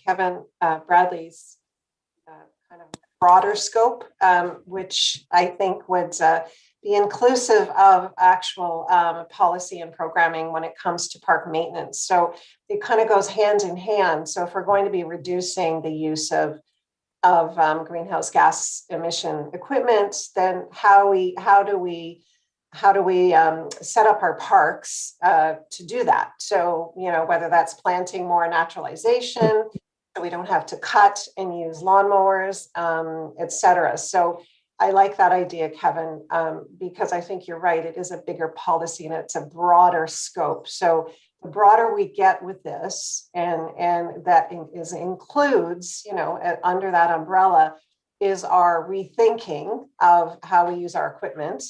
Kevin Bradley's kind of broader scope, which I think would be inclusive of actual policy and programming when it comes to park maintenance. So it kind of goes hand in hand. So if we're going to be reducing the use of greenhouse gas emission equipment, then how do we set up our parks to do that? So, you know, whether that's planting more naturalization, so we don't have to cut and use lawnmowers, et cetera. So I like that idea, Kevin, because I think you're right. It is a bigger policy and it's a broader scope. So the broader we get with this, and that includes, you know, under that umbrella, is our rethinking of how we use our equipment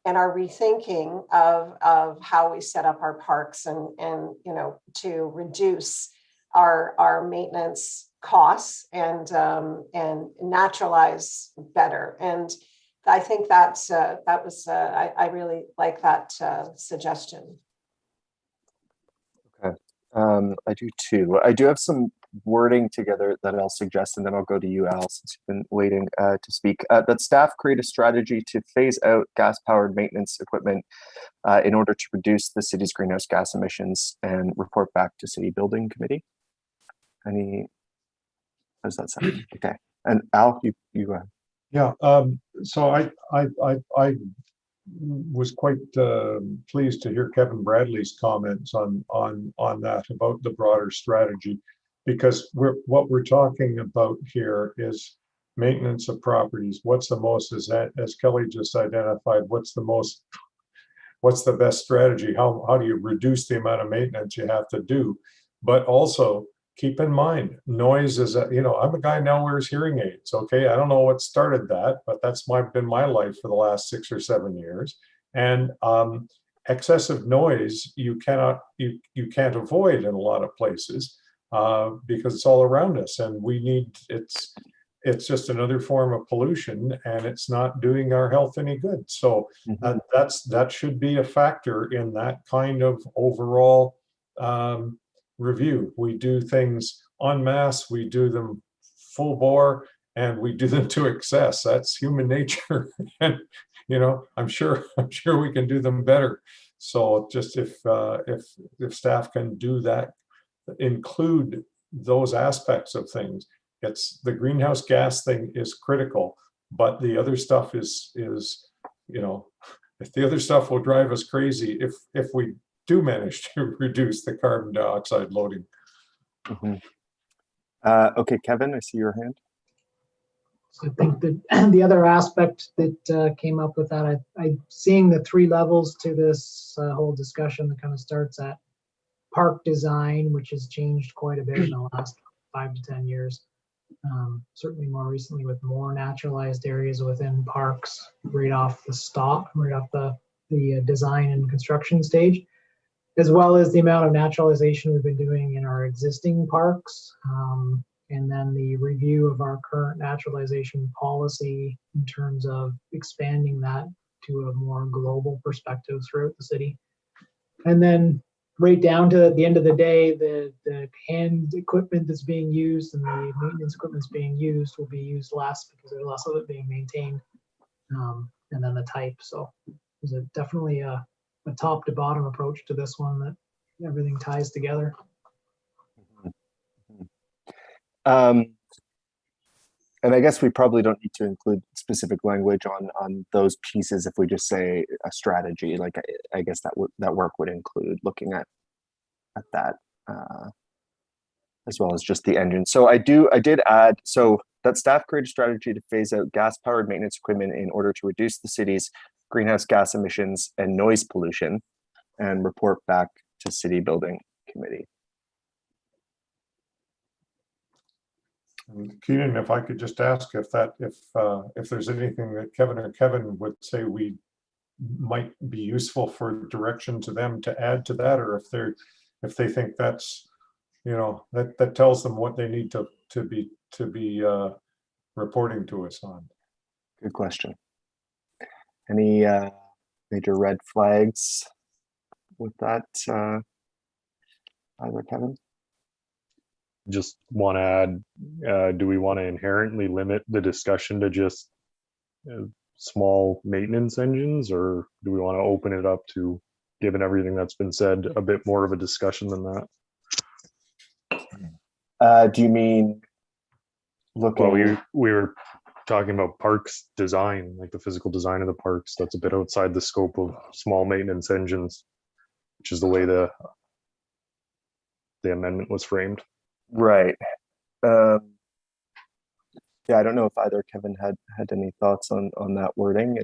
and our rethinking of how we set up our parks and you know, to reduce our maintenance costs and naturalize better. And I think I really like that suggestion. Okay, I do too. I do have some wording together that I'll suggest, and then I'll go to you, Al, since you've been waiting to speak. That staff create a strategy to phase out gas-powered maintenance equipment in order to reduce the city's greenhouse gas emissions and report back to City Building Committee. How does that sound? Okay, and Al, you go ahead. Yeah, so I was quite pleased to hear Kevin Bradley's comments on that, about the broader strategy, because what we're talking about here is maintenance of properties. What's the most, as Kelly just identified, what's the best strategy? How do you reduce the amount of maintenance you have to do? But also keep in mind, noise is I'm a guy now who wears hearing aids. Okay, I don't know what started that, but that's been my life for the last 6 or 7 years. And excessive noise you can't avoid in a lot of places because it's all around us, and it's just another form of pollution, and it's not doing our health any good. So that should be a factor in that kind of overall review. We do things en masse, we do them full bore, and we do them to excess. That's human nature. And I'm sure we can do them better. So just if staff can do that, include those aspects of things. It's the greenhouse gas thing is critical, but the other stuff is if the other stuff will drive us crazy if we do manage to reduce the carbon dioxide loading. Okay, Kevin, I see your hand. So I think that the other aspect that came up with that, I seeing the 3 levels to this whole discussion that kind of starts at park design, which has changed quite a bit in the last 5 to 10 years. Certainly more recently with more naturalized areas within parks right off the design and construction stage, as well as the amount of naturalization we've been doing in our existing parks, and then the review of our current naturalization policy in terms of expanding that to a more global perspective throughout the city. And then right down to the end of the day, the hand equipment that's being used and the maintenance equipment that's being used will be used less because there's less of it being maintained, and then the type. So there's definitely a top to bottom approach to this one that everything ties together. And I guess we probably don't need to include specific language on those pieces if we just say a strategy. Like I guess that work would include looking at that as well as just the engine. So I did add so that staff create a strategy to phase out gas-powered maintenance equipment in order to reduce the city's greenhouse gas emissions and noise pollution, and report back to City Building Committee. And Keenan, if I could just ask if there's anything that Kevin or Kevin would say we might be useful for direction to them to add to that, or if they think that's, that tells them what they need to be reporting to us on. Good question. Any major red flags with that, either Kevin? Just want to add, do we want to inherently limit the discussion to just small maintenance engines, or do we want to open it up to, given everything that's been said, a bit more of a discussion than that? Do you mean looking? Well, we were talking about parks design, like the physical design of the parks. That's a bit outside the scope of small maintenance engines, which is the way the amendment was framed. Right. Yeah, I don't know if either Kevin had any thoughts on that wording.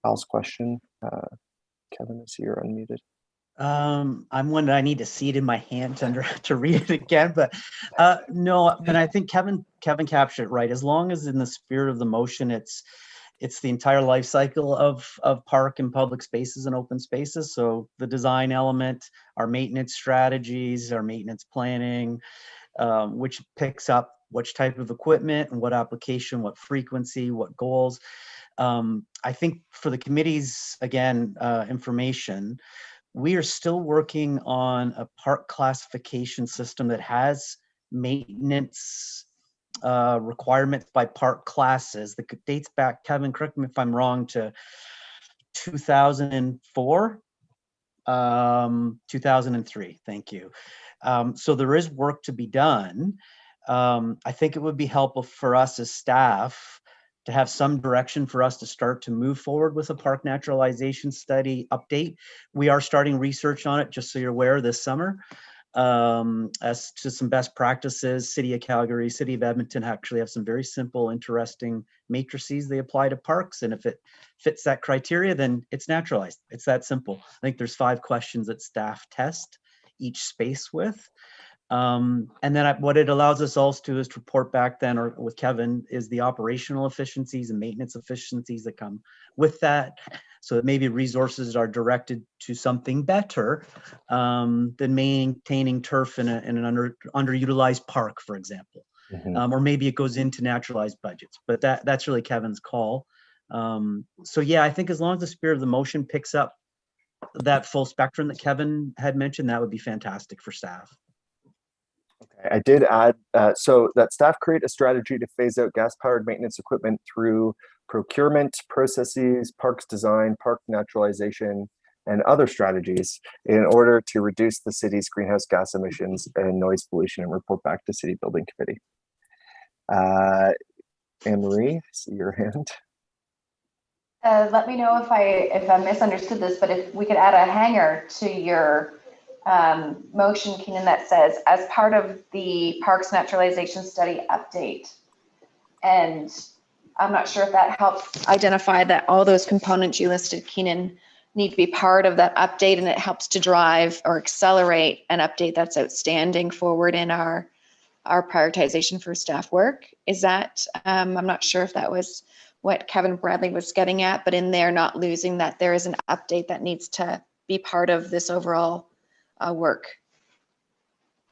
Al's question. Kevin, I see you're unmuted. I'm one that I need to see it in my hand to read it again, but no, and I think Kevin captured it right. As long as in the spirit of the motion, it's the entire life cycle of park and public spaces and open spaces. So the design element, our maintenance strategies, our maintenance planning, which picks up which type of equipment and what application, what frequency, what goals. I think for the committee's, again, information, we are still working on a park classification system that has maintenance requirements by park classes that dates back, Kevin, correct me if I'm wrong, to 2004, 2003. Thank you. So there is work to be done. I think it would be helpful for us as staff to have some direction for us to start to move forward with a park naturalization study update. We are starting research on it, just so you're aware, this summer. As to some best practices, City of Calgary, City of Edmonton actually have some very simple, interesting matrices they apply to parks. And if it fits that criteria, then it's naturalized. It's that simple. I think there's 5 questions that staff test each space with. And then what it allows us also to is to report back then, or with Kevin, is the operational efficiencies and maintenance efficiencies that come with that. So that maybe resources are directed to something better than maintaining turf in an underutilized park, for example. Mm-hmm. Or maybe it goes into naturalized budgets, but that's really Kevin's call. So yeah, I think as long as the spirit of the motion picks up that full spectrum that Kevin had mentioned, that would be fantastic for staff. Okay, I did add, so that staff create a strategy to phase out gas-powered maintenance equipment through procurement processes, parks design, park naturalization, and other strategies in order to reduce the city's greenhouse gas emissions and noise pollution, and report back to City Building Committee. Anne-Marie, I see your hand. Let me know if I misunderstood this, but if we could add a hanger to your motion, Keenan, that says, as part of the Parks Naturalization Study update. And I'm not sure if that helps identify that all those components you listed, Keenan, need to be part of that update, and it helps to drive or accelerate an update that's outstanding forward in our prioritization for staff work. Is that, I'm not sure if that was what Kevin Bradley was getting at, but in there, not losing that there is an update that needs to be part of this overall work.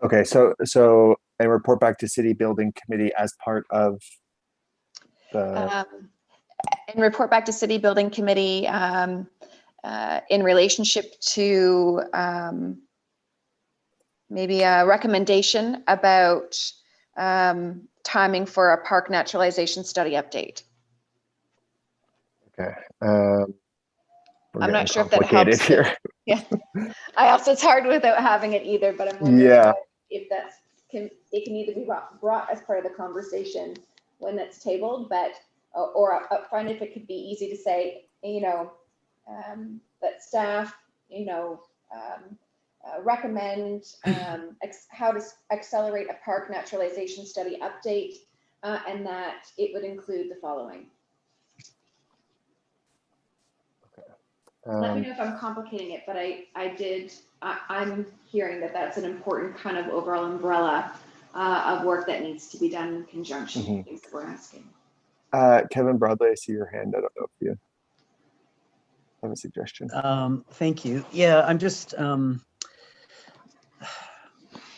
Okay, so and report back to City Building Committee as part of the and report back to City Building Committee in relationship to maybe a recommendation about timing for a park naturalization study update. Okay. I'm not sure if that helps here. Yeah, it's hard without having it either, but I'm wondering if that's it can either be brought as part of the conversation when that's tabled, but, or up front, if it could be easy to say, that staff, recommend how to accelerate a park naturalization study update, and that it would include the following. Let me know if I'm complicating it, but I'm hearing that that's an important kind of overall umbrella of work that needs to be done in conjunction with things that we're asking. Kevin Broadley, I see your hand. I don't know if you have a suggestion. Thank you. Yeah, I'm just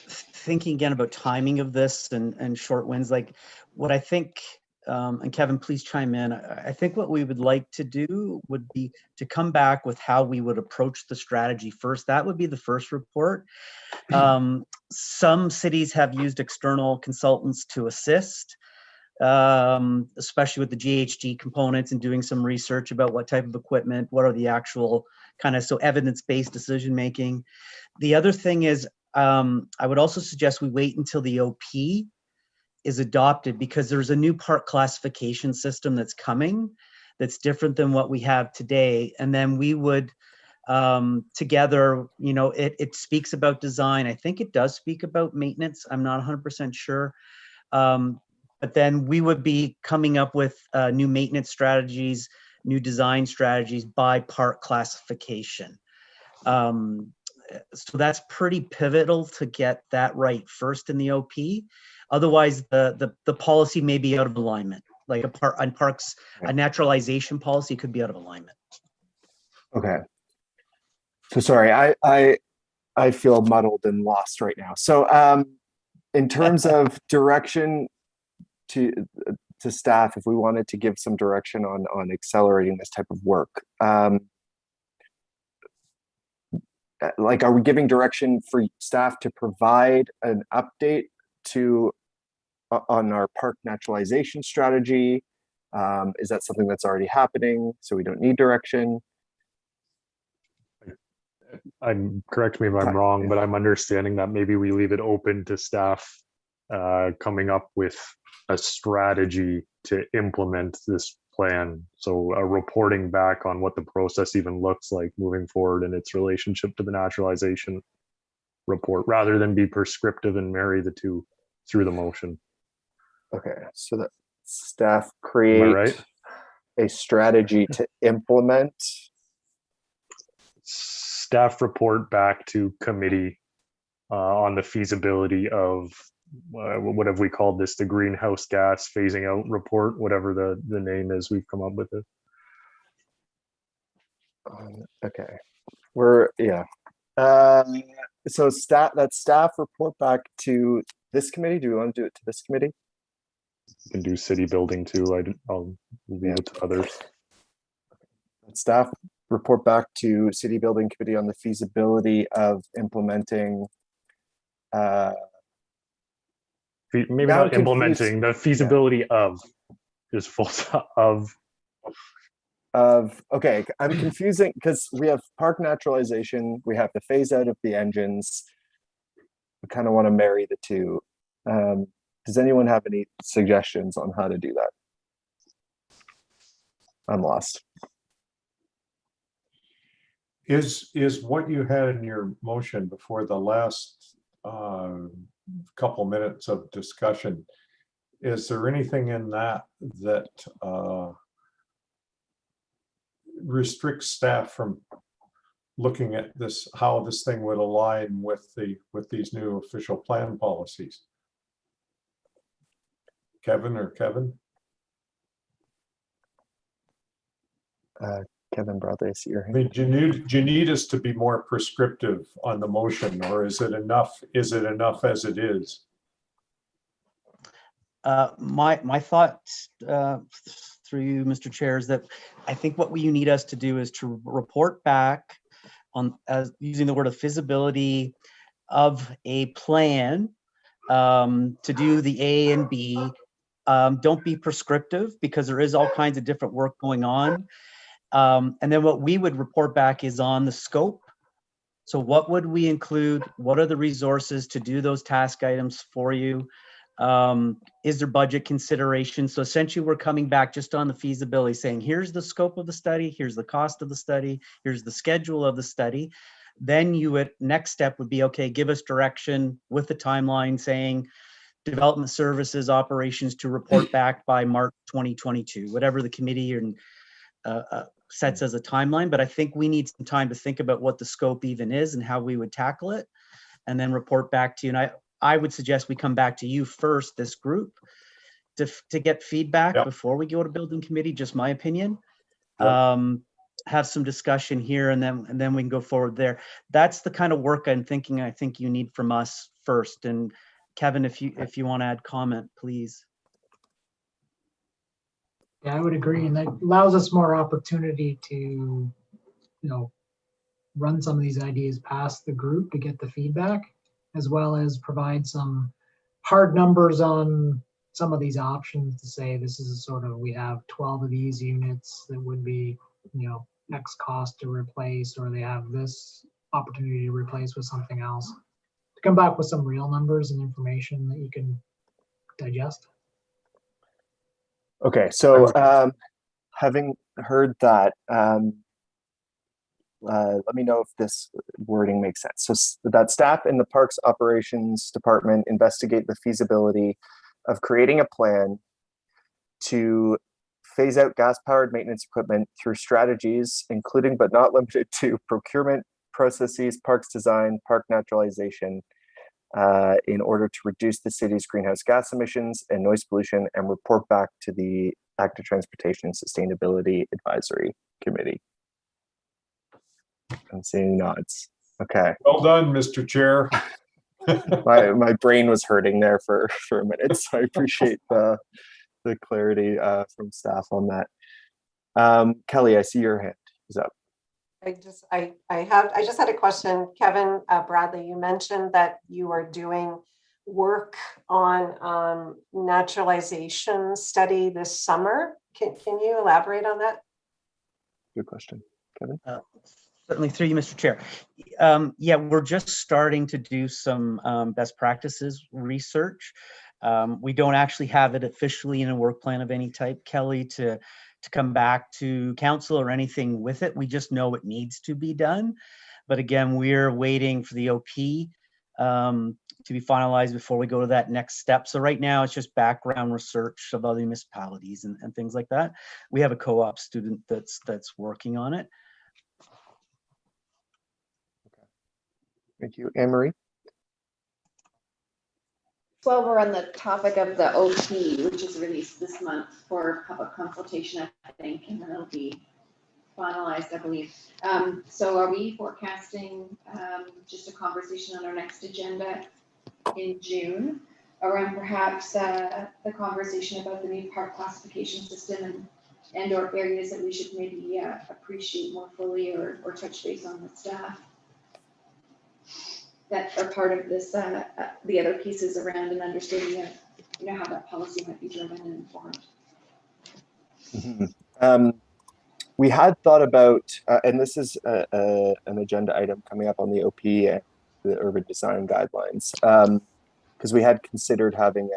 thinking again about timing of this and short wins. Like what I think, and Kevin, please chime in. I think what we would like to do would be to come back with how we would approach the strategy first. That would be the first report. Some cities have used external consultants to assist, especially with the GHG components and doing some research about what type of equipment, what are the actual kind of, so evidence-based decision making. The other thing is, I would also suggest we wait until the OP is adopted, because there's a new park classification system that's coming that's different than what we have today. And then we would together, it speaks about design. I think it does speak about maintenance. I'm not 100% sure. But then we would be coming up with new maintenance strategies, new design strategies by park classification. So that's pretty pivotal to get that right first in the OP. Otherwise, the policy may be out of alignment. Like on parks, a naturalization policy could be out of alignment. Okay. So sorry, I feel muddled and lost right now. So in terms of direction to staff, if we wanted to give some direction on accelerating this type of work, like, are we giving direction for staff to provide an update on our park naturalization strategy? Is that something that's already happening, so we don't need direction? Correct me if I'm wrong, but I'm understanding that maybe we leave it open to staff coming up with a strategy to implement this plan. So reporting back on what the process even looks like moving forward and its relationship to the naturalization report, rather than be prescriptive and marry the two through the motion. Okay, so that staff create a strategy to implement. Staff report back to committee on the feasibility of what have we called this, the greenhouse gas phasing out report, whatever the name is we've come up with it. Okay, so staff report back to this committee. Do we want to do it to this committee? You can do city building too. I'll leave it to others. Staff report back to city building committee on the feasibility of implementing maybe not implementing, the feasibility of is full of okay, I'm confusing because we have park naturalization, we have the phase out of the engines. We kind of want to marry the two. Does anyone have any suggestions on how to do that? I'm lost. Is what you had in your motion before the last couple minutes of discussion, is there anything in that restricts staff from looking at this, how this thing would align with these new official plan policies? Kevin? Kevin Broadley, I see your hand. I mean, do you need us to be more prescriptive on the motion, or is it enough? Is it enough as it is? My thought through you, Mr. Chair, is that I think what you need us to do is to report back on, as using the word of feasibility of a plan to do the A and B. Don't be prescriptive, because there is all kinds of different work going on. And then what we would report back is on the scope So what would we include? What are the resources to do those task items for you? Is there budget consideration? So essentially we're coming back just on the feasibility, saying, here's the scope of the study, here's the cost of the study, here's the schedule of the study. Then you would, next step would be, okay, give us direction with the timeline saying development services operations to report back by March 2022, whatever the committee and sets as a timeline. But I think we need some time to think about what the scope even is and how we would tackle it, and then report back to you. And I would suggest we come back to you first, this group, to get feedback Yep. before we go to building committee, just my opinion. Yep. Have some discussion here and then we can go forward there. That's the kind of work I think you need from us first. And Kevin, if you want to add comment, please. Yeah, I would agree. And that allows us more opportunity to, run some of these ideas past the group to get the feedback, as well as provide some hard numbers on some of these options to say, this is a sort of, we have 12 of these units that would be, X cost to replace, or they have this opportunity to replace with something else. To come back with some real numbers and information that you can digest. Okay, so having heard that, let me know if this wording makes sense. So that staff in the Parks Operations Department investigate the feasibility of creating a plan to phase out gas-powered maintenance equipment through strategies, including but not limited to procurement processes, parks design, park naturalization, in order to reduce the city's greenhouse gas emissions and noise pollution, and report back to the Active Transportation and Sustainability Advisory Committee. I'm seeing nods. Okay. Well done, Mr. Chair. My brain was hurting there for a minute, so I appreciate the clarity from staff on that. Kelly, I see your hand is up. I just had a question. Kevin Bradley, you mentioned that you are doing work on naturalization study this summer. Can you elaborate on that? Good question, Kevin. Certainly, through you, Mr. Chair. Yeah, we're just starting to do some best practices research. We don't actually have it officially in a work plan of any type, Kelly, to come back to council or anything with it. We just know it needs to be done. But again, we're waiting for the OP to be finalized before we go to that next step. So right now it's just background research of other municipalities and things like that. We have a co-op student that's working on it. Okay. Thank you. Anne-Marie? Well, we're on the topic of the OP, which is released this month for public consultation, I think, and then it'll be finalized, I believe. So are we forecasting just a conversation on our next agenda in June around perhaps the conversation about the new park classification system and or areas that we should maybe appreciate more fully or touch base on with staff that are part of this, the other pieces around an understanding of, how that policy might be driven and informed. Mm-hmm. We had thought about, and this is an agenda item coming up on the OP and the urban design guidelines, because we had considered having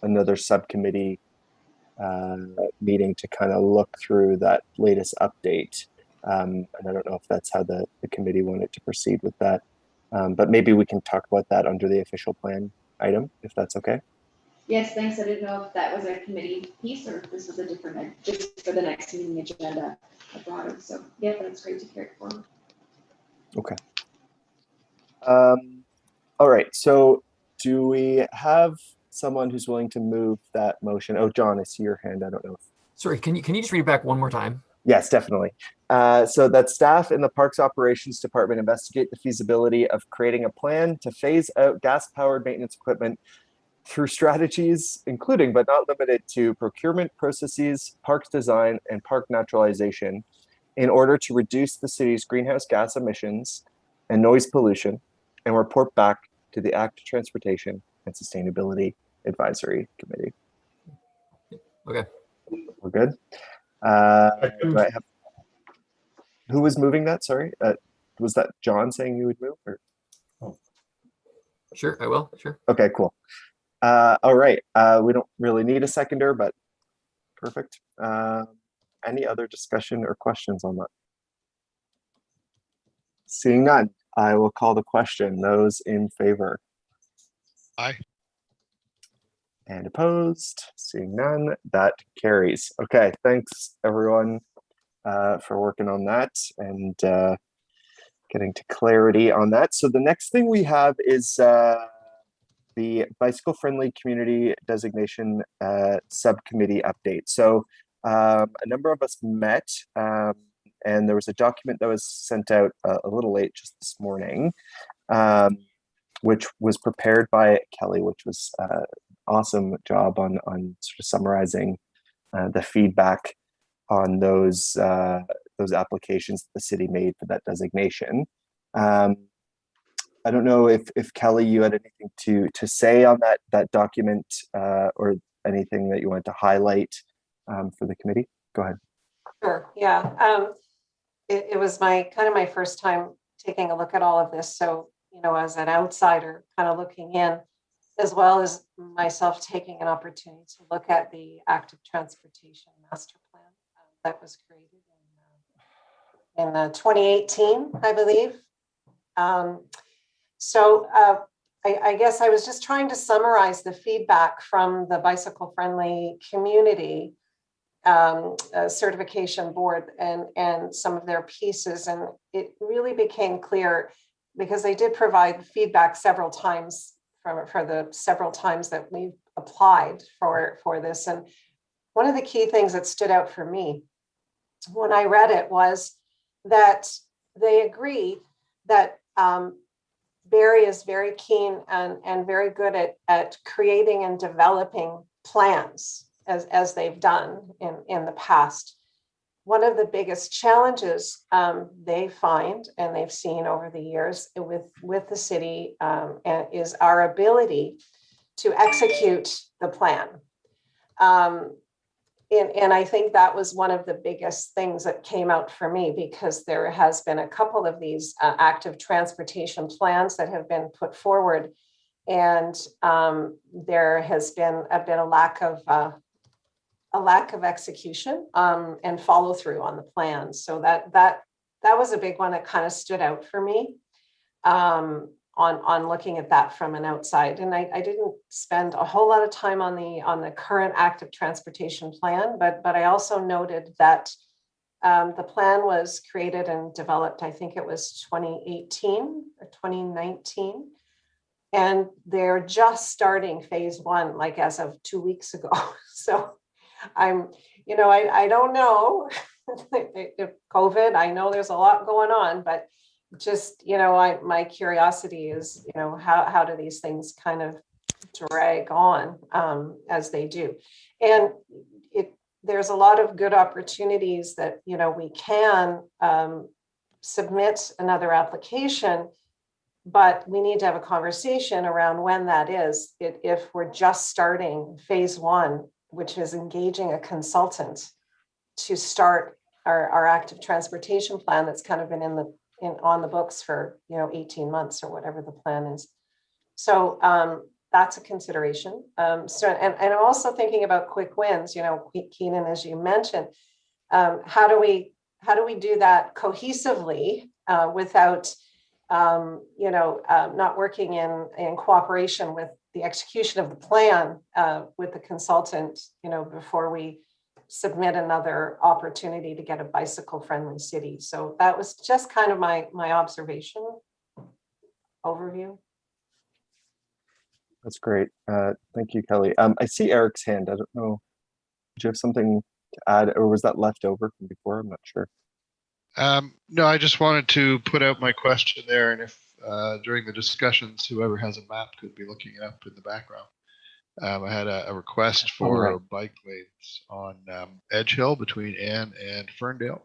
another subcommittee meeting to kind of look through that latest update. And I don't know if that's how the committee wanted to proceed with that. But maybe we can talk about that under the official plan item, if that's okay. Yes, thanks. I didn't know if that was a committee piece or if this was a different, just for the next meeting agenda, a broader. So yeah, that's great to carry forward. Okay. All right. So do we have someone who's willing to move that motion? Oh, John, I see your hand. I don't know. Sorry, can you just read it back one more time? Yes, definitely. So that staff in the Parks Operations Department investigate the feasibility of creating a plan to phase out gas-powered maintenance equipment through strategies, including but not limited to procurement processes, parks design, and park naturalization, in order to reduce the city's greenhouse gas emissions and noise pollution, and report back to the Active Transportation and Sustainability Advisory Committee. Okay. We're good. Do I have, who was moving that? Sorry. was that John saying you would move? Or? Sure, I will. Sure. Okay, cool. All right. We don't really need a seconder, but perfect. Any other discussion or questions on that? Seeing none, I will call the question. Those in favor? Aye. And opposed? Seeing none, that carries. Okay, thanks everyone for working on that and getting to clarity on that. So the next thing we have is the bicycle friendly community designation subcommittee update. So a number of us met and there was a document that was sent out a little late just this morning, which was prepared by Kelly, which was awesome job on sort of summarizing the feedback on those applications that the city made for that designation. I don't know if Kelly, you had anything to say on that document or anything that you wanted to highlight for the committee. Go ahead. Sure. Yeah. It was my first time taking a look at all of this. So, you know, as an outsider kind of looking in, as well as myself taking an opportunity to look at the active transportation master plan that was created in 2018, I believe. I guess I was just trying to summarize the feedback from the bicycle friendly community certification board and some of their pieces. And it really became clear because they did provide feedback several times for the several times that we've applied for this. And one of the key things that stood out for me when I read it was that they agree that Barrie is very keen and very good at creating and developing plans as they've done in the past. One of the biggest challenges they find and they've seen over the years with the city is our ability to execute the plan. And I think that was one of the biggest things that came out for me, because there has been a couple of these active transportation plans that have been put forward, and there has been a lack of execution and follow through on the plan. So that was a big one that kind of stood out for me on looking at that from an outside. And I didn't spend a whole lot of time on the current active transportation plan, but I also noted that the plan was created and developed, I think it was 2018 or 2019. And they're just starting phase one, like as of 2 weeks ago. So I don't know if COVID, I know there's a lot going on, but just, my curiosity is, how do these things kind of drag on as they do? And there's a lot of good opportunities that, we can submit another application, but we need to have a conversation around when that is. If we're just starting phase one, which is engaging a consultant to start our active transportation plan that's kind of been on the books for 18 months or whatever the plan is. So that's a consideration. And I'm also thinking about quick wins. Keenan, as you mentioned, how do we do that cohesively without not working in cooperation with the execution of the plan with the consultant, before we submit another opportunity to get a bicycle friendly city. So that was just kind of my observation overview. That's great. Thank you, Kelly. I see Eric's hand. I don't know. Do you have something to add, or was that left over from before? I'm not sure. No, I just wanted to put out my question there, and if during the discussions, whoever has a map could be looking it up in the background. I had a request for bike lanes on Edge Hill between Ann and Ferndale.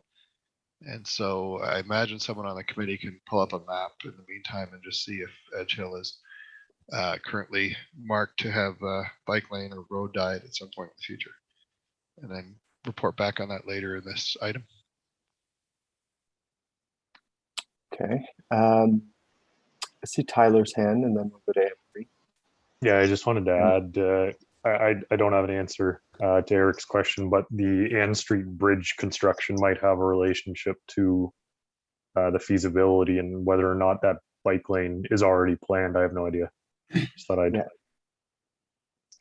And so I imagine someone on the committee can pull up a map in the meantime and just see if Edge Hill is currently marked to have a bike lane or road diet at some point in the future. And then report back on that later in this item. Okay. I see Tyler's hand, and then we'll go to Emery. Yeah, I just wanted to add, I don't have an answer to Eric's question, but the Ann Street Bridge construction might have a relationship to the feasibility, and whether or not that bike lane is already planned, I have no idea. Just thought I'd. Yeah.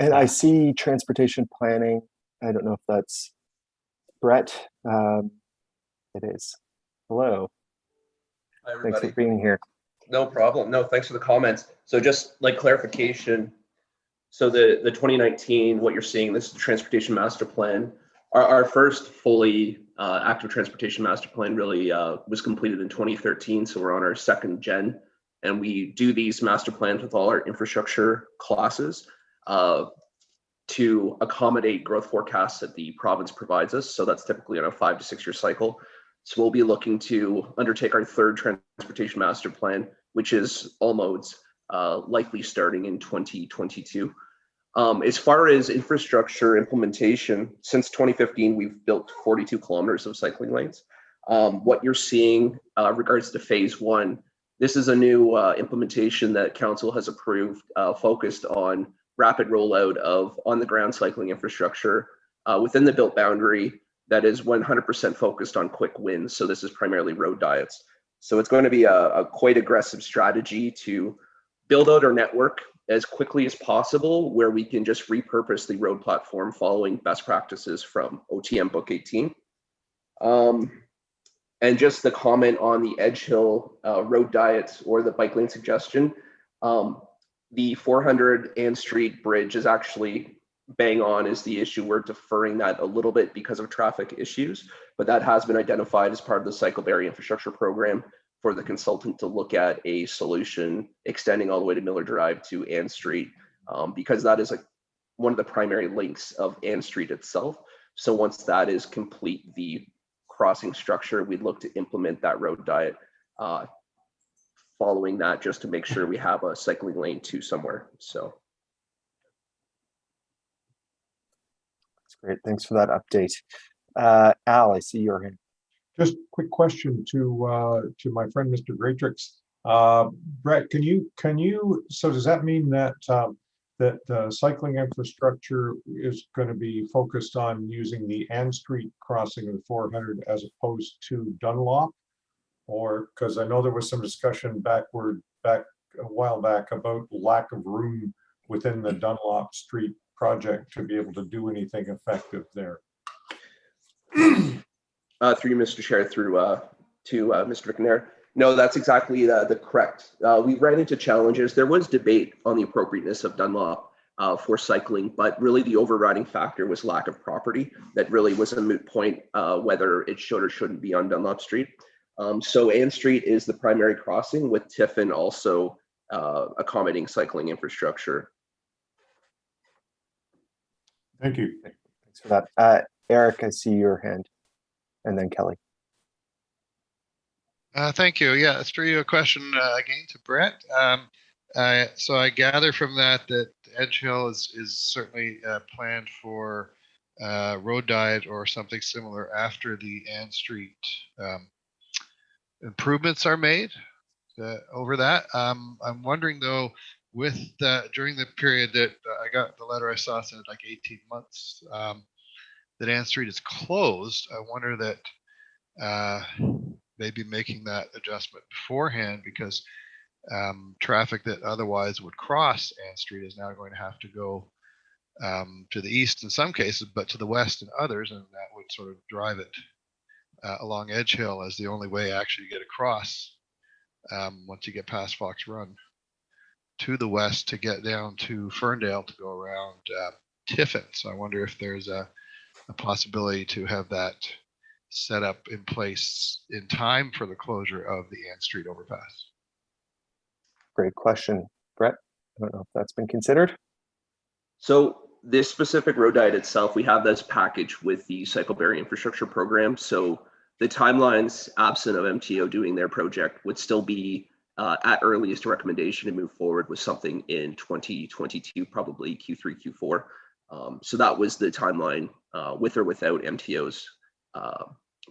And I see transportation planning. I don't know if that's Brett. It is. Hello. Hi, Thanks everybody. for being here. No problem. No, thanks for the comments. So just like clarification, so the 2019, what you're seeing, this is the Transportation Master Plan. Our first fully active Transportation Master Plan really was completed in 2013. So we're on our second gen, and we do these master plans with all our infrastructure classes to accommodate growth forecasts that the province provides us. So that's typically on a 5 to 6 year cycle. So we'll be looking to undertake our third Transportation Master Plan, which is all modes, likely starting in 2022. As far as infrastructure implementation, since 2015, we've built 42 kilometers of cycling lanes. What you're seeing regards to phase one, this is a new implementation that council has approved, focused on rapid rollout of on-the-ground cycling infrastructure within the built boundary that is 100% focused on quick wins. So this is primarily road diets. So it's going to be a quite aggressive strategy to build out our network as quickly as possible, where we can just repurpose the road platform following best practices from OTM Book 18. And just the comment on the Edge Hill road diets or the bike lane suggestion, the 400 Ann Street Bridge is actually bang on is the issue. We're deferring that a little bit because of traffic issues, but that has been identified as part of the Cycleberry infrastructure program for the consultant to look at a solution extending all the way to Miller Drive to Ann Street, because that is like one of the primary links of Ann Street itself. So once that is complete, the crossing structure, we'd look to implement that road diet following that, just to make sure we have a cycling lane too somewhere. So That's great. Thanks for that update. Al, I see your hand. Just quick question to my friend, Mr. Greatrix. Brett, can you, so does that mean that that cycling infrastructure is going to be focused on using the Ann Street crossing of the 400 as opposed to Dunlop? Or, because I know there was some discussion back a while back about lack of room within the Dunlop Street project to be able to do anything effective there. Through you, Mr. Chair, through to Mr. McNair. No, that's exactly the correct. We ran into challenges. There was debate on the appropriateness of Dunlop for cycling, but really the overriding factor was lack of property. That really was a moot point, whether it should or shouldn't be on Dunlop Street. So Ann Street is the primary crossing, with Tiffin also accommodating cycling infrastructure. Thank you. Thanks for that. Eric, I see your hand, and then Kelly. Thank you. Yeah, let's throw you a question again to Brett. So I gather from that Edge Hill is certainly planned for road diet or something similar after the Ann Street improvements are made over that. I'm wondering though, with during the period that I got the letter I saw said like 18 months that Ann Street is closed, I wonder that maybe making that adjustment beforehand, because traffic that otherwise would cross Ann Street is now going to have to go to the east in some cases, but to the west in others, and that would sort of drive it along Edge Hill as the only way actually to get across once you get past Fox Run to the west to get down to Ferndale to go around Tiffin. So I wonder if there's a possibility to have that set up in place in time for the closure of the Ann Street overpass. Great question, Brett. I don't know if that's been considered. So this specific road diet itself, we have this package with the Cycleberry infrastructure program. So the timelines, absent of MTO doing their project, would still be at earliest recommendation to move forward with something in 2022, probably Q3, Q4. So that was the timeline with or without MTO's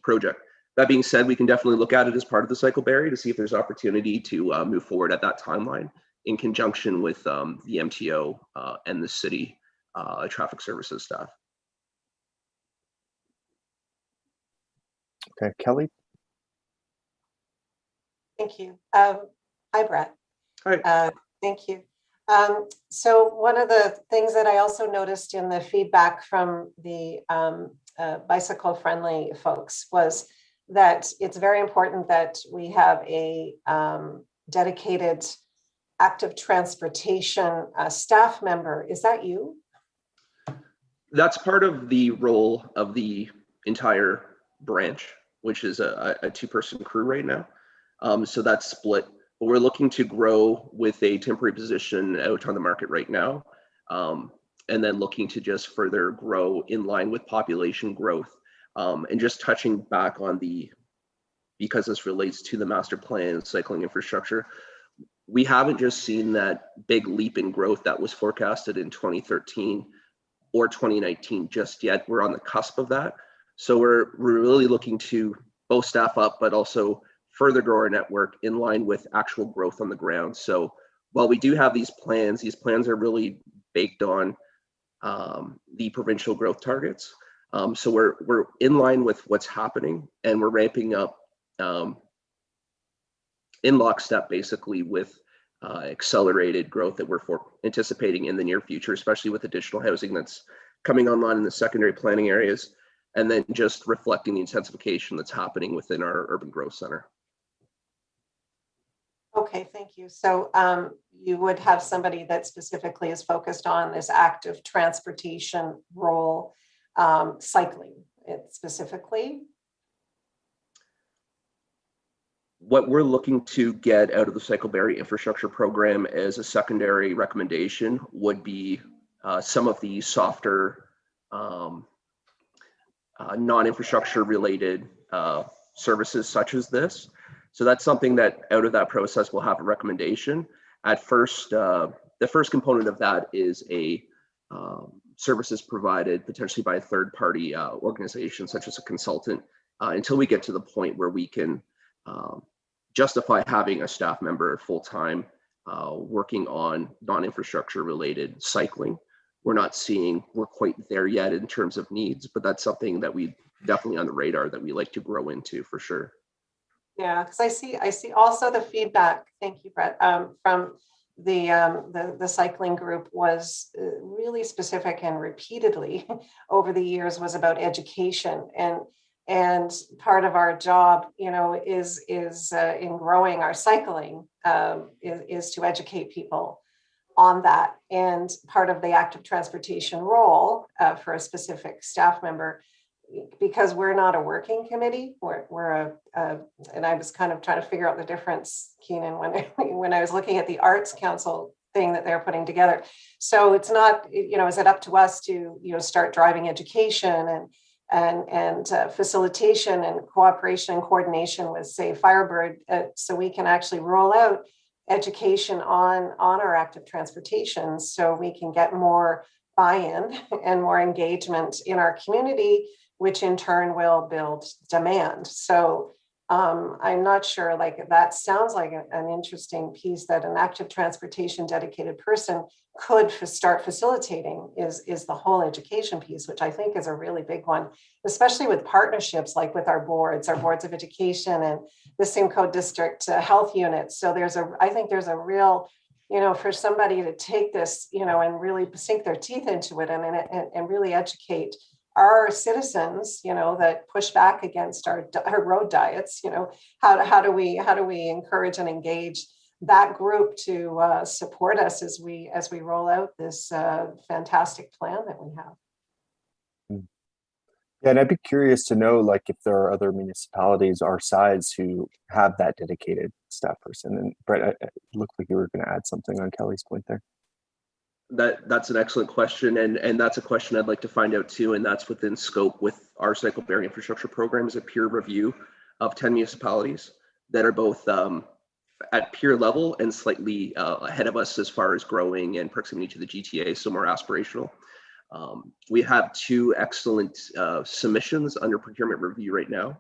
project. That being said, we can definitely look at it as part of the cycle, Barry, to see if there's opportunity to move forward at that timeline in conjunction with the MTO and the city traffic services staff. Okay, Kelly. Thank you. Hi, Brett. Hi. Thank you. So one of the things that I also noticed in the feedback from the bicycle-friendly folks was that it's very important that we have a dedicated active transportation staff member. Is that you? That's part of the role of the entire branch, which is a two-person crew right now. So that's split. But we're looking to grow with a temporary position out on the market right now, and then looking to just further grow in line with population growth. And just touching back on because this relates to the master plan cycling infrastructure, we haven't just seen that big leap in growth that was forecasted in 2013 or 2019 just yet. We're on the cusp of that. So we're really looking to both staff up, but also further grow our network in line with actual growth on the ground. So while we do have these plans are really baked on the provincial growth targets. So we're in line with what's happening, and we're ramping up in lockstep basically with accelerated growth that we're anticipating in the near future, especially with additional housing that's coming online in the secondary planning areas, and then just reflecting the intensification that's happening within our urban growth center. Okay, thank you. So you would have somebody that specifically is focused on this active transportation role, cycling specifically? What we're looking to get out of the Cycleberry infrastructure program as a secondary recommendation would be some of the softer non-infrastructure related services such as this. So that's something that out of that process we'll have a recommendation. At first, the first component of that is a services provided potentially by a third party organization such as a consultant until we get to the point where we can justify having a staff member full-time working on non-infrastructure related cycling. We're quite there yet in terms of needs, but that's something that we definitely on the radar that we like to grow into for sure. Yeah, because I see also the feedback. Thank you, Brett. From the cycling group was really specific and repeatedly over the years was about education, and part of our job, is in growing our cycling is to educate people on that, and part of the active transportation role for a specific staff member. Because we're not a working committee, we're and I was kind of trying to figure out the difference, Keenan, when I was looking at the Arts Council thing that they're putting together. So it's not, is it up to us to, start driving education and facilitation and cooperation and coordination with, say, Firebird, so we can actually roll out education on our active transportation, so we can get more buy-in and more engagement in our community, which in turn will build demand. So I'm not sure, that sounds like an interesting piece that an active transportation dedicated person could start facilitating is the whole education piece, which I think is a really big one, especially with partnerships like with our boards of education and the Simcoe District health units. So I think there's a real, for somebody to take this, and really sink their teeth into it and really educate our citizens, that push back against our road diets, how do we encourage and engage that group to support us as we roll out this fantastic plan that we have. Yeah, and I'd be curious to know, if there are other municipalities our size who have that dedicated staff person. And Brett, it looked like you were going to add something on Kelly's point there. That's an excellent question, and that's a question I'd like to find out too, and that's within scope with our Cycleberry infrastructure program is a peer review of 10 municipalities that are both at peer level and slightly ahead of us as far as growing and proximity to the GTA, so more aspirational. We have 2 excellent submissions under procurement review right now.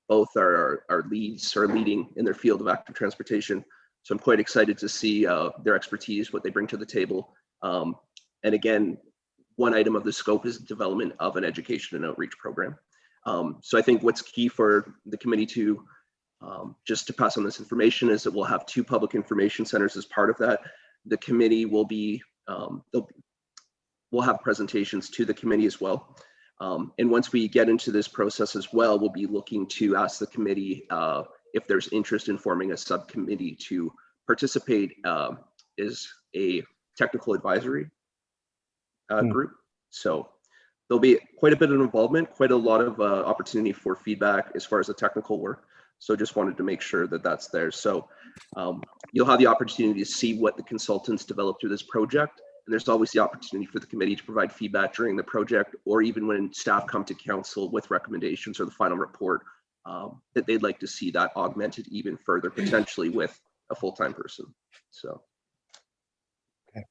Both are leads, are leading in their field of active transportation. So I'm quite excited to see their expertise, what they bring to the table. And again, one item of the scope is development of an education and outreach program. So I think what's key for the committee to just to pass on this information is that we'll have 2 public information centers as part of that. The committee will be, we'll have presentations to the committee as well. And once we get into this process as well, we'll be looking to ask the committee if there's interest in forming a subcommittee to participate as a technical advisory group. So there'll be quite a bit of involvement, quite a lot of opportunity for feedback as far as the technical work. So just wanted to make sure that that's there. So you'll have the opportunity to see what the consultants develop through this project. And there's always the opportunity for the committee to provide feedback during the project, or even when staff come to council with recommendations or the final report, that they'd like to see that augmented even further, potentially with a full-time person. So. Okay.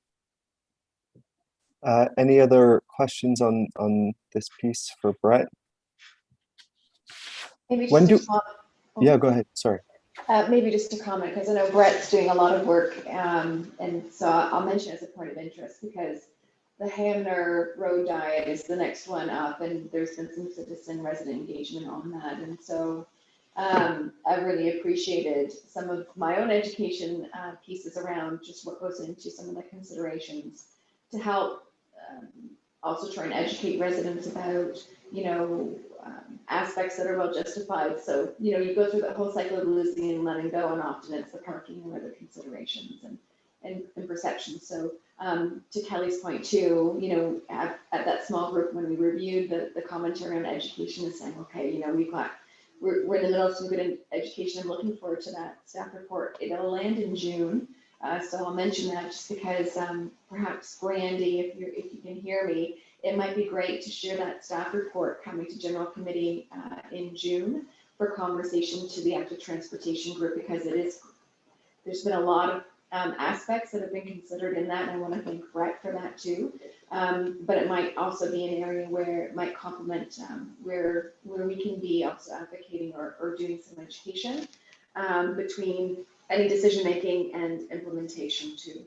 Any other questions on this piece for Brett? Maybe When just yeah, go ahead. Sorry. Maybe just a comment, because I know Brett's doing a lot of work, and so I'll mention as a point of interest, because the Hamner Road Diet is the next one up, and there's been some citizen resident engagement on that, and so I really appreciated some of my own education pieces around just what goes into some of the considerations to help also try and educate residents about, aspects that are well justified. So, you go through the whole cycle of losing and letting go, and often it's the parking and other considerations and perceptions. So to Kelly's point too, at that small group, when we reviewed the commentary on education, is saying, okay, we're in the middle of some good education. I'm looking forward to that staff report. It'll land in June. So I'll mention that just because perhaps Brandy, if you can hear me, it might be great to share that staff report coming to general committee in June for conversation to the active transportation group, because there's been a lot of aspects that have been considered in that, and I want to thank Brett for that too. But it might also be an area where it might complement where we can be also advocating or doing some education between any decision making and implementation too.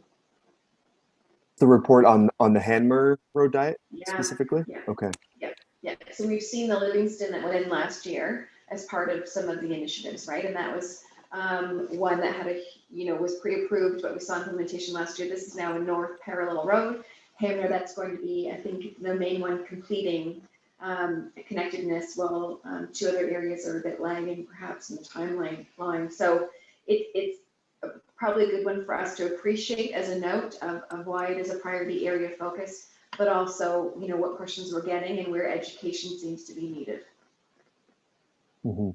The report on the Hanmer Road Diet specifically? Yeah. Okay. Yeah. So we've seen the Livingston that went in last year as part of some of the initiatives, right? And that was one that had was pre-approved, but we saw implementation last year. This is now a North Parallel Road. Hamner, that's going to be, I think, the main one completing connectedness, while 2 other areas are a bit lagging perhaps in the timeline. So it's probably a good one for us to appreciate as a note of why it is a priority area of focus, but also, what questions we're getting and where education seems to be needed. Mm-hmm.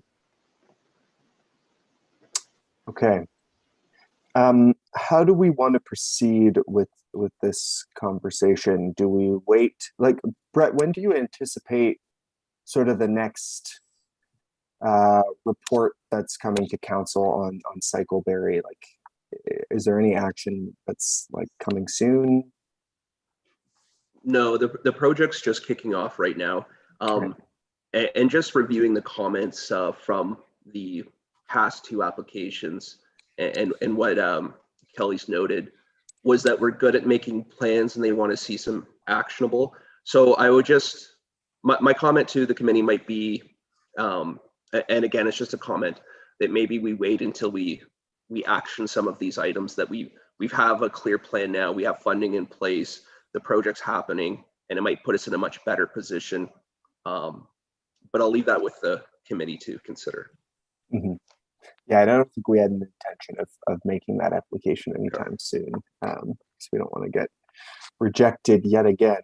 Okay. How do we want to proceed with this conversation? Do we wait? Like, Brett, when do you anticipate sort of the next report that's coming to council on Cycleberry? Like, is there any action that's like coming soon? No, the project's just kicking off right now. And just reviewing the comments from the past 2 applications, and what Kelly's noted was that we're good at making plans and they want to see some actionable. So I would just, my comment to the committee might be, and again, it's just a comment, that maybe we wait until we action some of these items, that we have a clear plan now, we have funding in place, the project's happening, and it might put us in a much better position. But I'll leave that with the committee to consider. Mm-hmm. Yeah, I don't think we had an intention of making that application anytime soon, because we don't want to get rejected yet again.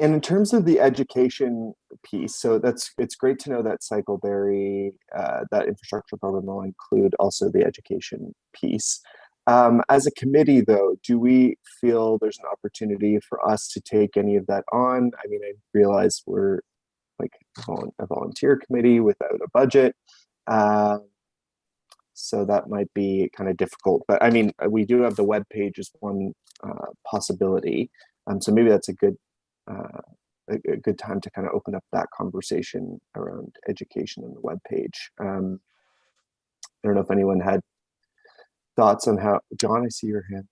And in terms of the education piece, so it's great to know that Cycleberry, that infrastructure program will include also the education piece. As a committee, though, do we feel there's an opportunity for us to take any of that on? I mean, I realize we're like a volunteer committee without a budget, so that might be kind of difficult. But I mean, we do have the web page as one possibility, so maybe that's a good a good time to kind of open up that conversation around education on the webpage. I don't know if anyone had thoughts on how, John, I see your hand.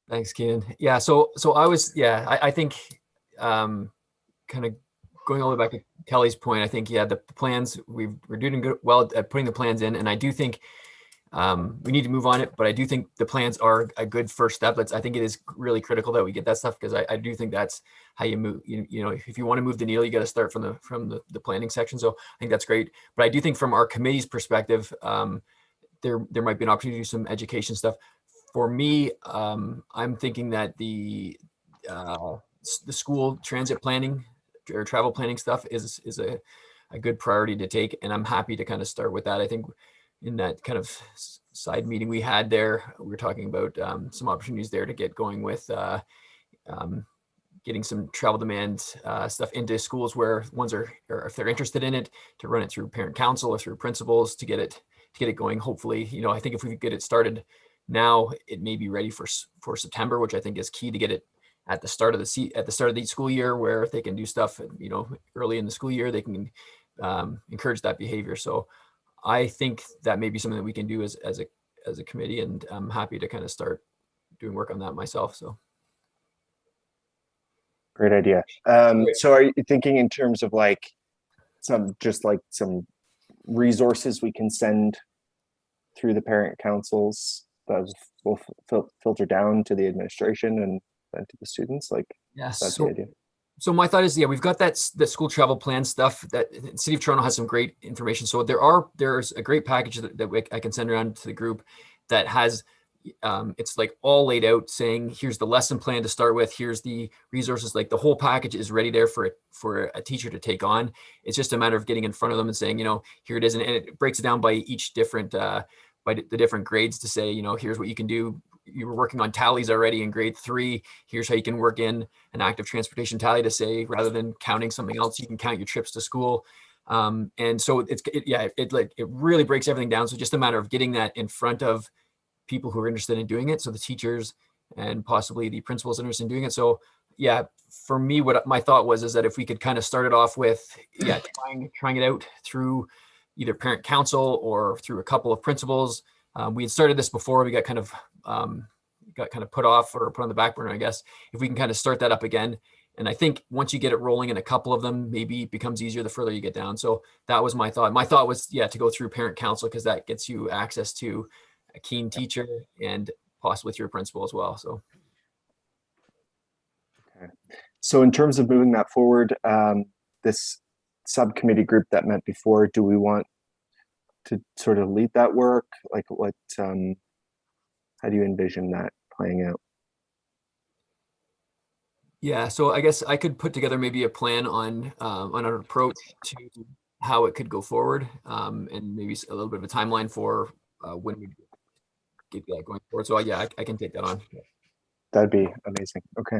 Thanks, Keenan. Yeah, so I was, I think kind of going all the way back to Kelly's point, I think, the plans, we're doing good, well at putting the plans in, and I do think we need to move on it, but I do think the plans are a good first step. I think it is really critical that we get that stuff, because I do think that's how you move. You know, if you want to move the needle, you got to start from the planning section. So I think that's great. But I do think from our committee's perspective, there might be an opportunity to do some education stuff. For me, I'm thinking that the school transit planning or travel planning stuff is a good priority to take, and I'm happy to kind of start with that. I think in that kind of side meeting we had there, we were talking about some opportunities there to get going with getting some travel demand stuff into schools where ones are, or if they're interested in it, to run it through parent council or through principals to get it going. Hopefully, you know, I think if we get it started now, it may be ready for September, which I think is key to get it at the start of the school year, where they can do stuff, you know, early in the school year, they can encourage that behavior. So I think that may be something that we can do as a committee, and I'm happy to kind of start doing work on that myself. So great idea. So are you thinking in terms of like some resources we can send through the parent councils that will filter down to the administration and then to the students? Like, yes, that's the idea. So my thought is, we've got the school travel plan stuff that the City of Toronto has some great information. So there's a great package that I can send around to the group that has, it's like all laid out, saying here's the lesson plan to start with, here's the resources, like the whole package is ready there for a teacher to take on. It's just a matter of getting in front of them and saying, you know, here it is, and it breaks it down by each different by the different grades to say, you know, here's what you can do. You were working on tallies already in grade 3. Here's how you can work in an active transportation tally to say, rather than counting something else, you can count your trips to school. And so it really breaks everything down. So just a matter of getting that in front of people who are interested in doing it. So the teachers and possibly the principals interested in doing it. So for me, what my thought was is that if we could kind of start it off with, trying it out through either parent council or through a couple of principals. We had started this before, we got kind of put off or put on the back burner, I guess. If we can kind of start that up again, and I think once you get it rolling in a couple of them, maybe it becomes easier the further you get down. So that was my thought. My thought was, to go through parent council, because that gets you access to a keen teacher and possibly through a principal as well. So. Okay. So in terms of moving that forward, this subcommittee group that met before, do we want to sort of lead that work? Like what, how do you envision that playing out? Yeah, so I guess I could put together maybe a plan on an approach to how it could go forward, and maybe a little bit of a timeline for when we get that going forward. So I can take that on. That'd be amazing. Okay.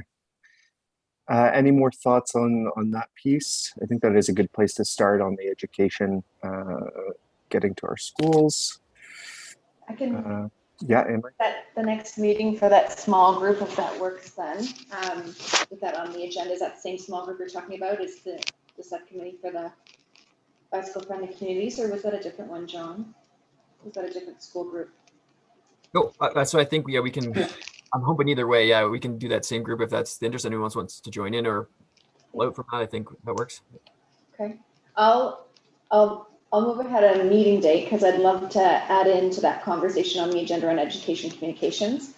Any more thoughts on that piece? I think that is a good place to start on the education, getting to our schools. I can. Amory. That the next meeting for that small group, if that works, then with that on the agenda, is that the same small group you're talking about? Is the subcommittee for the bicycle friendly communities, or was that a different one, John? Was that a different school group? No, that's what I think. We can. I'm hoping either way. Yeah, we can do that same group if that's the interest. Anyone wants to join in or pull out from that. I think that works. Okay, I'll move ahead on a meeting date, because I'd love to add into that conversation on the agenda on education communications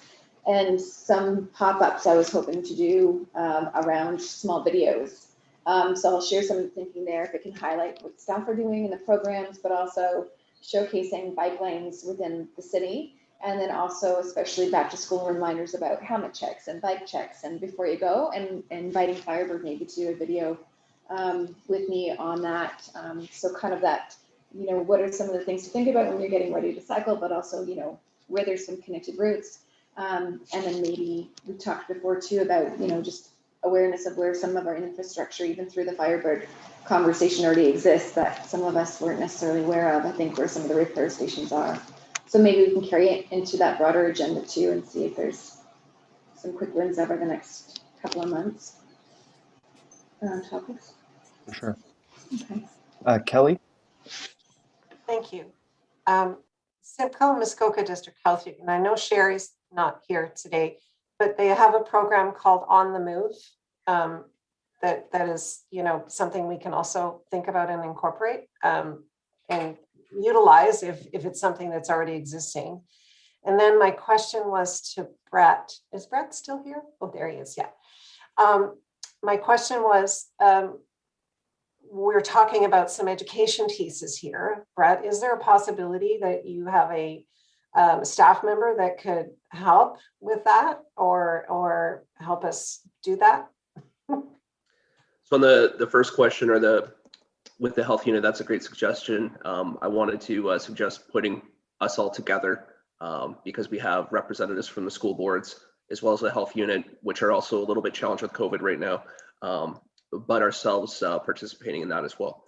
and some pop-ups I was hoping to do around small videos. So I'll share some of the thinking there, if it can highlight what staff are doing in the programs, but also showcasing bike lanes within the city. And then also, especially back to school reminders about helmet checks and bike checks and before you go, and inviting Firebird maybe to do a video with me on that. So kind of that, you know, what are some of the things to think about when you're getting ready to cycle, but also, you know, where there's some connected routes. And then maybe we talked before too about, you know, just awareness of where some of our infrastructure, even through the Firebird conversation, already exists that some of us weren't necessarily aware of. I think where some of the repair stations are. So maybe we can carry it into that broader agenda too, and see if there's some quick wins over the next couple of months. topics? For sure. Okay. Kelly? Thank you. Simcoe Muskoka District Health, and I know Sherry's not here today, but they have a program called On the Move. That is, something we can also think about and incorporate and utilize if it's something that's already existing. And then my question was to Brett. Is Brett still here? Oh, there he is. Yeah. My question was, we're talking about some education pieces here. Brett, is there a possibility that you have a staff member that could help with that or help us do that? So on the first question with the health unit, that's a great suggestion. I wanted to suggest putting us all together because we have representatives from the school boards as well as the health unit, which are also a little bit challenged with COVID right now, but ourselves participating in that as well.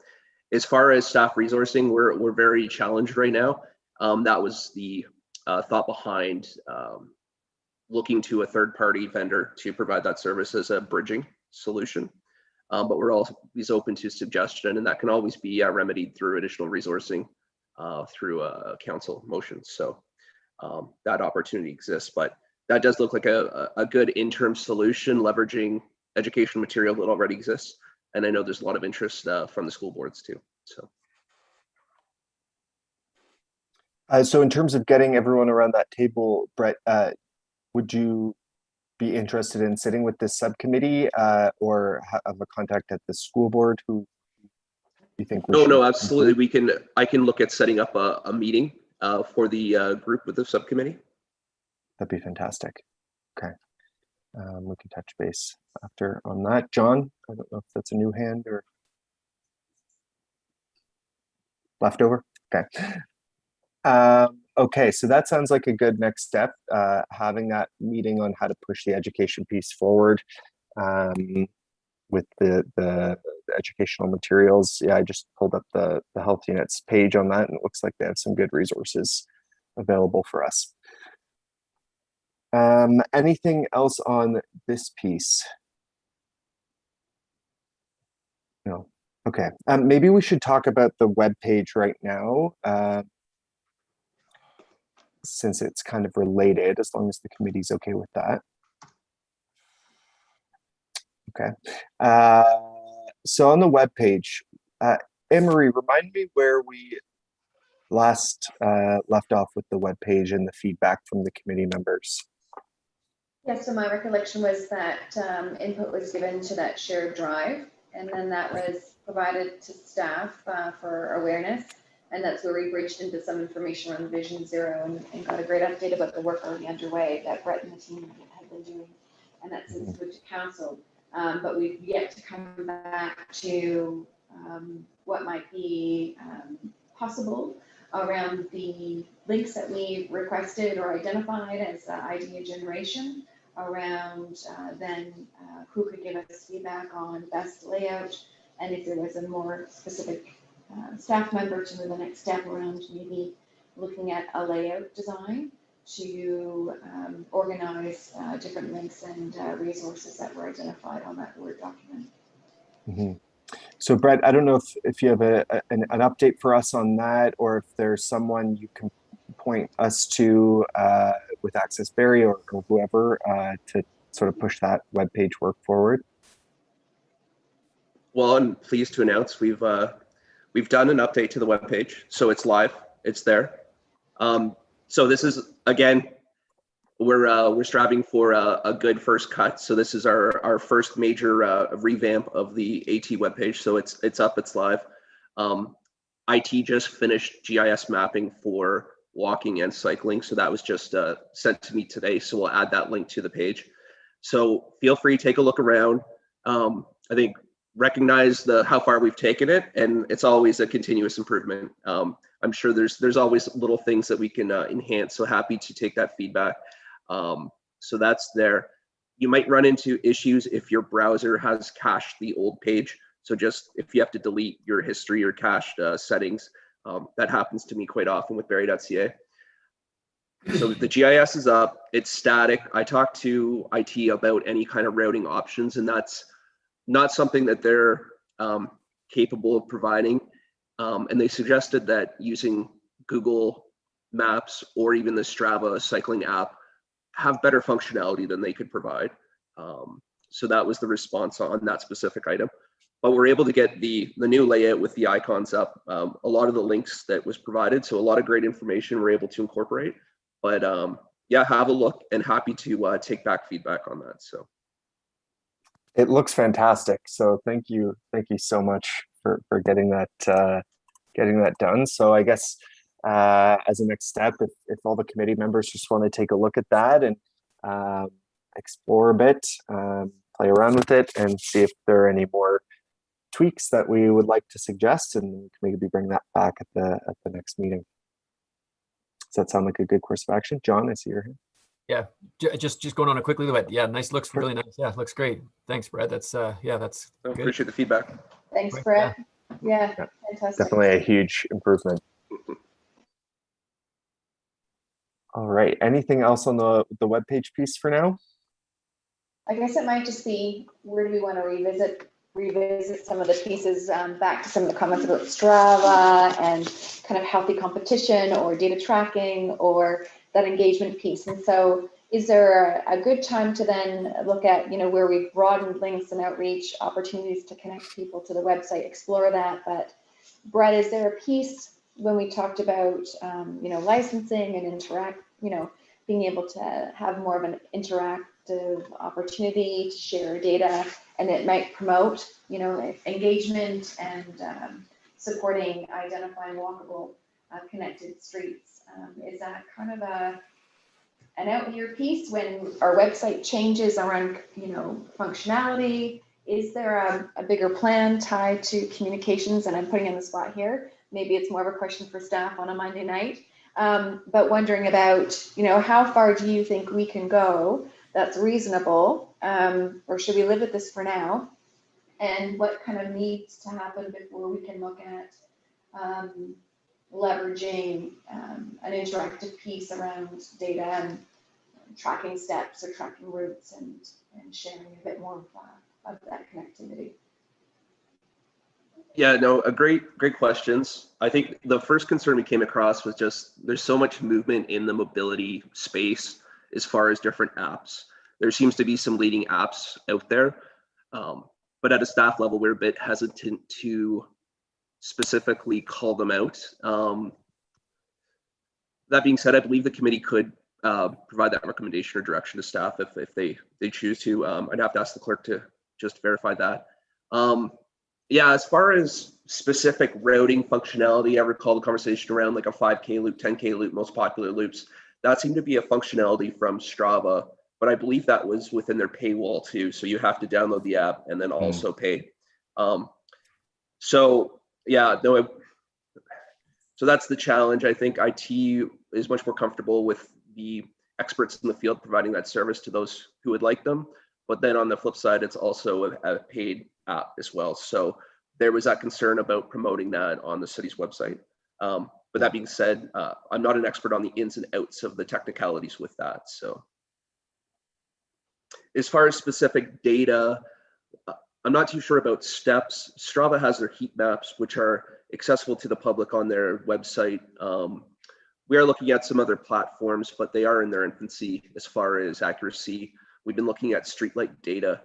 As far as staff resourcing, we're very challenged right now. That was the thought behind looking to a third-party vendor to provide that service as a bridging solution. But we're always open to suggestion, and that can always be remedied through additional resourcing through a council motion. So that opportunity exists, but that does look like a good interim solution, leveraging educational material that already exists. And I know there's a lot of interest from the school boards too. So in terms of getting everyone around that table, Brett, would you be interested in sitting with this subcommittee or have a contact at the school board who you think? No, absolutely. I can look at setting up a meeting for the group with the subcommittee. That'd be fantastic. Okay. We can touch base after on that. John, I don't know if that's a new hand or leftover. Okay. Okay, so that sounds like a good next step, having that meeting on how to push the education piece forward with the educational materials. Yeah, I just pulled up the health units page on that, and it looks like they have some good resources available for us. Anything else on this piece? No. Okay. Maybe we should talk about the web page right now, since it's kind of related, as long as the committee's okay with that. Okay. So on the web page, Anne-Marie, remind me where we last left off with the web page and the feedback from the committee members. Yeah, so my recollection was that input was given to that shared drive, and then that was provided to staff for awareness. And that's where we bridged into some information around Vision Zero and got a great update about the work already underway that Brett and the team have been doing. And that's since moved to council. But we've yet to come back to what might be possible around the links that we requested or identified as idea generation around then who could give us feedback on best layout, and if there was a more specific staff member to move the next step around maybe looking at a layout design to organize different links and resources that were identified on that Word document. Mm-hmm. So Brett, I don't know if you have an update for us on that, or if there's someone you can point us to with Access Barrie or whoever to sort of push that webpage work forward. Well, I'm pleased to announce we've done an update to the webpage, so it's live, it's there. So this is, again, we're striving for a good first cut. So this is our first major revamp of the AT webpage. So it's up, it's live. IT just finished GIS mapping for walking and cycling. So that was just sent to me today. So we'll add that link to the page. So feel free, take a look around. I think recognize how far we've taken it, and it's always a continuous improvement. I'm sure there's always little things that we can enhance. So happy to take that feedback. So that's there. You might run into issues if your browser has cached the old page. So just if you have to delete your history or cached settings, that happens to me quite often with Barrie.ca. So the GIS is up, it's static. I talked to IT about any kind of routing options, and that's not something that they're capable of providing. And they suggested that using Google Maps or even the Strava cycling app have better functionality than they could provide. So that was the response on that specific item. But we're able to get the new layout with the icons up, a lot of the links that was provided. So a lot of great information we're able to incorporate. But yeah, have a look, and happy to take back feedback on that. So It looks fantastic. So thank you so much for getting that done. So I guess as a next step, if all the committee members just want to take a look at that and explore a bit, play around with it, and see if there are any more tweaks that we would like to suggest, and we can maybe bring that back at the next meeting. Does that sound like a good course of action? John, I see your hand. Yeah, just going on a quick look at, yeah, nice, looks really nice. Yeah, looks great. Thanks, Brett. That's yeah, that's I good. appreciate the feedback. Thanks, Brett. Yeah, fantastic. Definitely a huge improvement. All right, anything else on the webpage piece for now? I guess it might just be, where do we want to revisit some of the pieces, back to some of the comments about Strava and kind of healthy competition or data tracking or that engagement piece. And so is there a good time to then look at, where we've broadened links and outreach opportunities to connect people to the website, explore that. But Brett, is there a piece when we talked about, licensing and being able to have more of an interactive opportunity to share data, and it might promote, engagement and supporting identifying walkable, connected streets. Is that kind of an out here piece when our website changes around, functionality? Is there a bigger plan tied to communications? And I'm putting in the spot here. Maybe it's more of a question for staff on a Monday night. But wondering about, how far do you think we can go that's reasonable? Or should we live with this for now? And what kind of needs to happen before we can look at leveraging an interactive piece around data and tracking steps or tracking routes and sharing a bit more of that connectivity? Yeah, no, great questions. I think the first concern we came across was just there's so much movement in the mobility space as far as different apps. There seems to be some leading apps out there, but at a staff level, we're a bit hesitant to specifically call them out. That being said, I believe the committee could provide that recommendation or direction to staff if they choose to. I'd have to ask the clerk to just verify that. Yeah, as far as specific routing functionality, I recall the conversation around like a 5K loop, 10K loop, most popular loops. That seemed to be a functionality from Strava, but I believe that was within their paywall too. So you have to download the app and then also pay. So yeah, no. So that's the challenge. I think IT is much more comfortable with the experts in the field providing that service to those who would like them. But then on the flip side, it's also a paid app as well. So there was that concern about promoting that on the city's website. But that being said, I'm not an expert on the ins and outs of the technicalities with that. So as far as specific data, I'm not too sure about steps. Strava has their heat maps, which are accessible to the public on their website. We are looking at some other platforms, but they are in their infancy as far as accuracy. We've been looking at streetlight data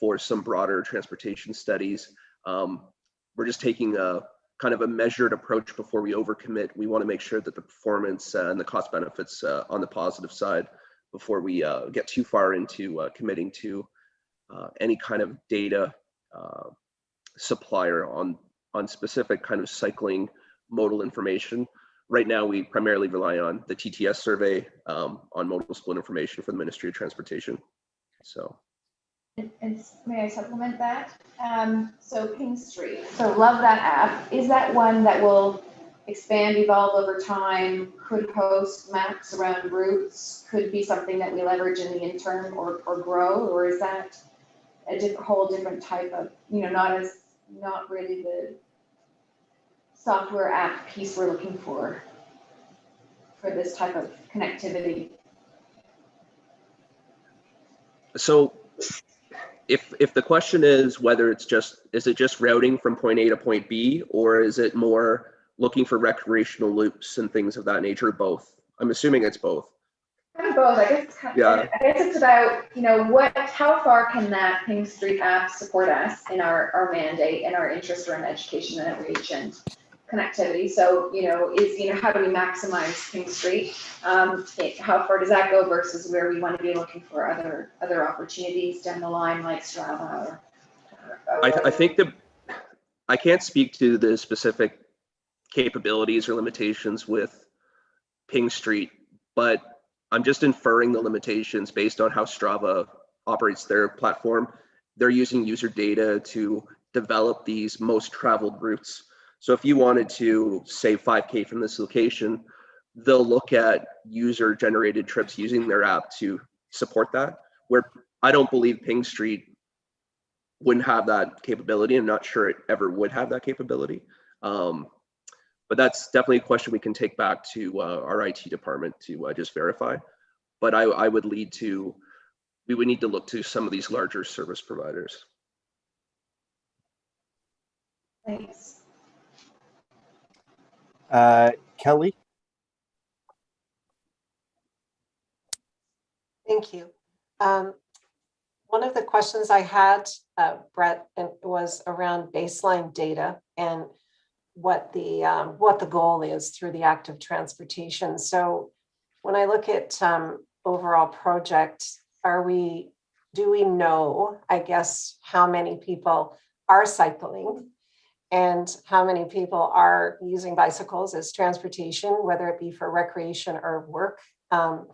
for some broader transportation studies. We're just taking a kind of a measured approach before we overcommit. We want to make sure that the performance and the cost benefits on the positive side before we get too far into committing to any kind of data supplier on specific kind of cycling modal information. Right now, we primarily rely on the TTS survey on modal split information for the Ministry of Transportation. So. And may I supplement that? So King Street, so love that app. Is that one that will expand, evolve over time, could host maps around routes, could be something that we leverage in the interim or grow, or is that a whole different type of, not really the software app piece we're looking for this type of connectivity? So if the question is whether is it just routing from point A to point B, or is it more looking for recreational loops and things of that nature? Both. I'm assuming it's both. Kind of both. I guess it's kind of, Yeah. I guess it's about, how far can that Ping Street app support us in our mandate and our interest around education and outreach and connectivity. So, how do we maximize Ping Street? How far does that go versus where we want to be looking for other opportunities down the line, like Strava or I think I can't speak to the specific capabilities or limitations with Ping Street, but I'm just inferring the limitations based on how Strava operates their platform. They're using user data to develop these most traveled routes. So if you wanted to say 5K from this location, they'll look at user generated trips using their app to support that, where I don't believe Ping Street wouldn't have that capability. I'm not sure it ever would have that capability. But that's definitely a question we can take back to our IT department to just verify. But I would we would need to look to some of these larger service providers. Thanks. Kelly? Thank you. One of the questions I had, Brett, was around baseline data and what the goal is through the active transportation. So when I look at overall project, do we know, I guess, how many people are cycling and how many people are using bicycles as transportation, whether it be for recreation or work? And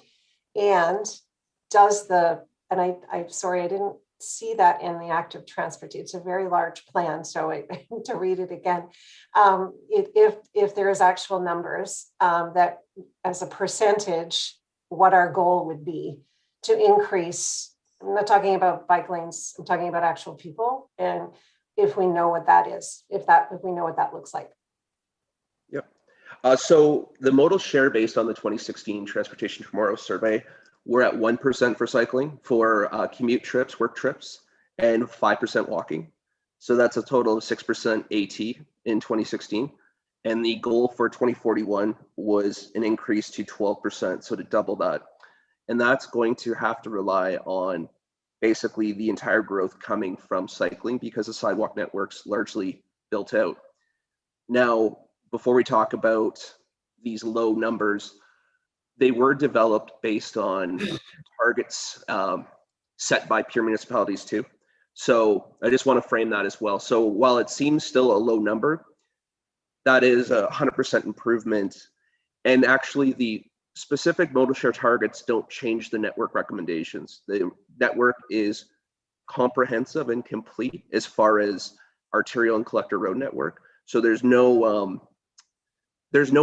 I'm sorry, I didn't see that in the active transportation. It's a very large plan, so I need to read it again. If there is actual numbers that as a percentage, what our goal would be to increase. I'm not talking about bike lanes, I'm talking about actual people. And if we know what that is, if we know what that looks like. Yep. So the modal share based on the 2016 Transportation Tomorrow survey, we're at 1% for cycling for commute trips, work trips, and 5% walking. So that's a total of 6% AT in 2016. And the goal for 2041 was an increase to 12%, so to double that. And that's going to have to rely on basically the entire growth coming from cycling because the sidewalk network's largely built out. Now, before we talk about these low numbers, they were developed based on targets set by pure municipalities too. So I just want to frame that as well. So while it seems still a low number, that is 100% improvement. And actually the specific modal share targets don't change the network recommendations. The network is comprehensive and complete as far as arterial and collector road network. So there's no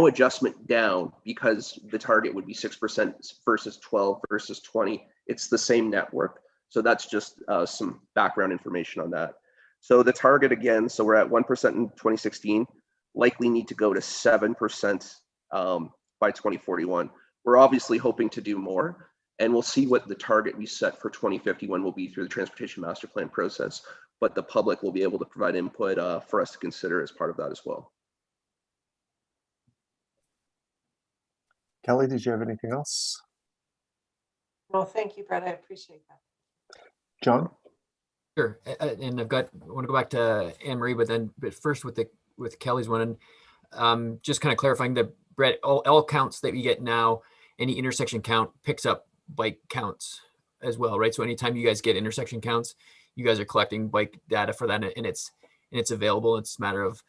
adjustment down because the target would be 6% versus 12 versus 20. It's the same network. So that's just some background information on that. So the target again, so we're at 1% in 2016, likely need to go to 7% by 2041. We're obviously hoping to do more, and we'll see what the target we set for 2051 will be through the Transportation Master Plan process, but the public will be able to provide input for us to consider as part of that as well. Kelly, did you have anything else? No, thank you, Brett. I appreciate that. John? Sure, and I want to go back to Anne Marie, but first with Kelly's one, and just kind of clarifying that Brett, all counts that we get now, any intersection count picks up bike counts as well, right? So anytime you guys get intersection counts, you guys are collecting bike data for that, and it's available. It's a matter of,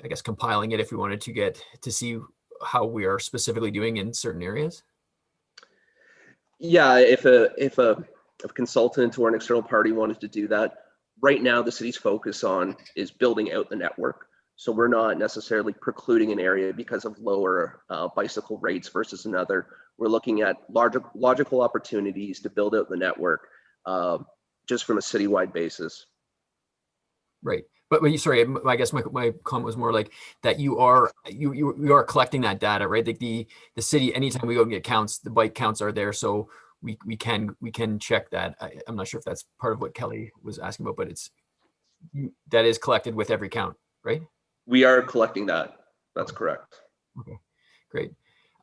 I guess, compiling it if we wanted to get to see how we are specifically doing in certain areas. Yeah, if a consultant or an external party wanted to do that, right now the city's focus on is building out the network. So we're not necessarily precluding an area because of lower bicycle rates versus another. We're looking at logical opportunities to build out the network just from a citywide basis. Right. But sorry, I guess my comment was more like that you are collecting that data, right? Like the city, anytime we go and get counts, the bike counts are there. So we can check that. I'm not sure if that's part of what Kelly was asking about, but that is collected with every count, right? We are collecting that. That's correct. Okay, great.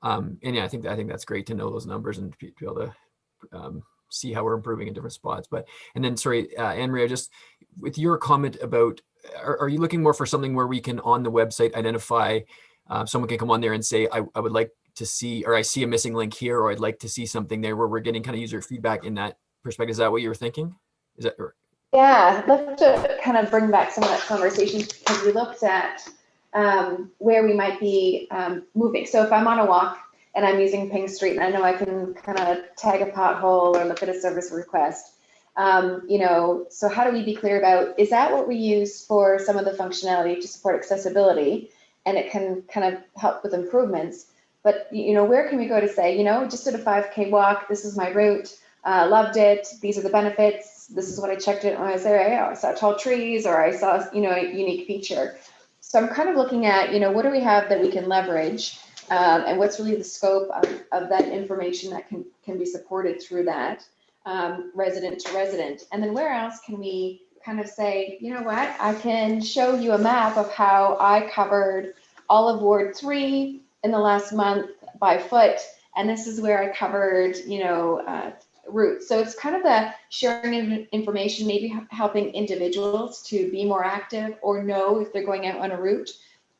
And yeah, I think that's great to know those numbers and to be able to see how we're improving in different spots. But, and then, sorry, Anne Marie, just with your comment about, are you looking more for something where we can on the website identify, someone can come on there and say, I would like to see, or I see a missing link here, or I'd like to see something there, where we're getting kind of user feedback in that perspective? Is that what you were thinking? Is that? Yeah, I'd love to kind of bring back some of that conversation, because we looked at where we might be moving. So if I'm on a walk and I'm using Ping Street, and I know I can kind of tag a pothole or look at a service request, you know, so how do we be clear about, is that what we use for some of the functionality to support accessibility, and it can kind of help with improvements? But, you know, where can we go to say, you know, just did a 5K walk, this is my route, loved it, these are the benefits, this is what I checked it when I was there, I saw tall trees, or I saw, you know, a unique feature. So I'm kind of looking at, you know, what do we have that we can leverage, and what's really the scope of that information that can be supported through that, resident to resident. And then where else can we kind of say, you know what, I can show you a map of how I covered all of Ward 3 in the last month by foot, and this is where I covered, you know, routes. So it's kind of the sharing of information, maybe helping individuals to be more active, or know if they're going out on a route.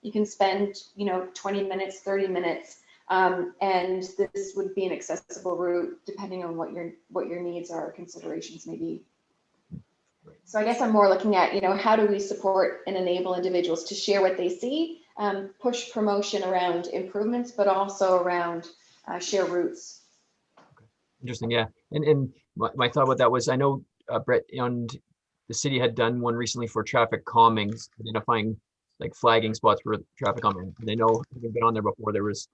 You can spend, you know, 20 minutes, 30 minutes, and this would be an accessible route depending on what your needs are or considerations may be. So I guess I'm more looking at, you know, how do we support and enable individuals to share what they see, push promotion around improvements, but also around share routes. Interesting, yeah. And my thought about that was, I know Brett and the city had done one recently for traffic calming, identifying like flagging spots for traffic calming. And I know, having been on there before, there was,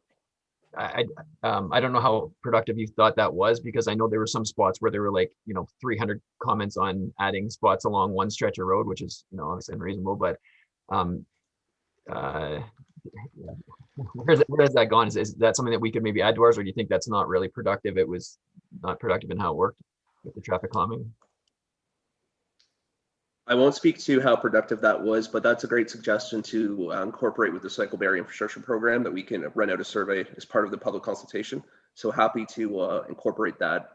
I don't know how productive you thought that was, because I know there were some spots where there were like, you know, 300 comments on adding spots along one stretch of road, which is, you know, obviously unreasonable, but where has that gone? Is that something that we could maybe add to ours, or do you think that's not really productive? It was not productive in how it worked with the traffic calming? I won't speak to how productive that was, but that's a great suggestion to incorporate with the Cycle Barrier Infrastructure Program, that we can run out a survey as part of the public consultation. So happy to incorporate that.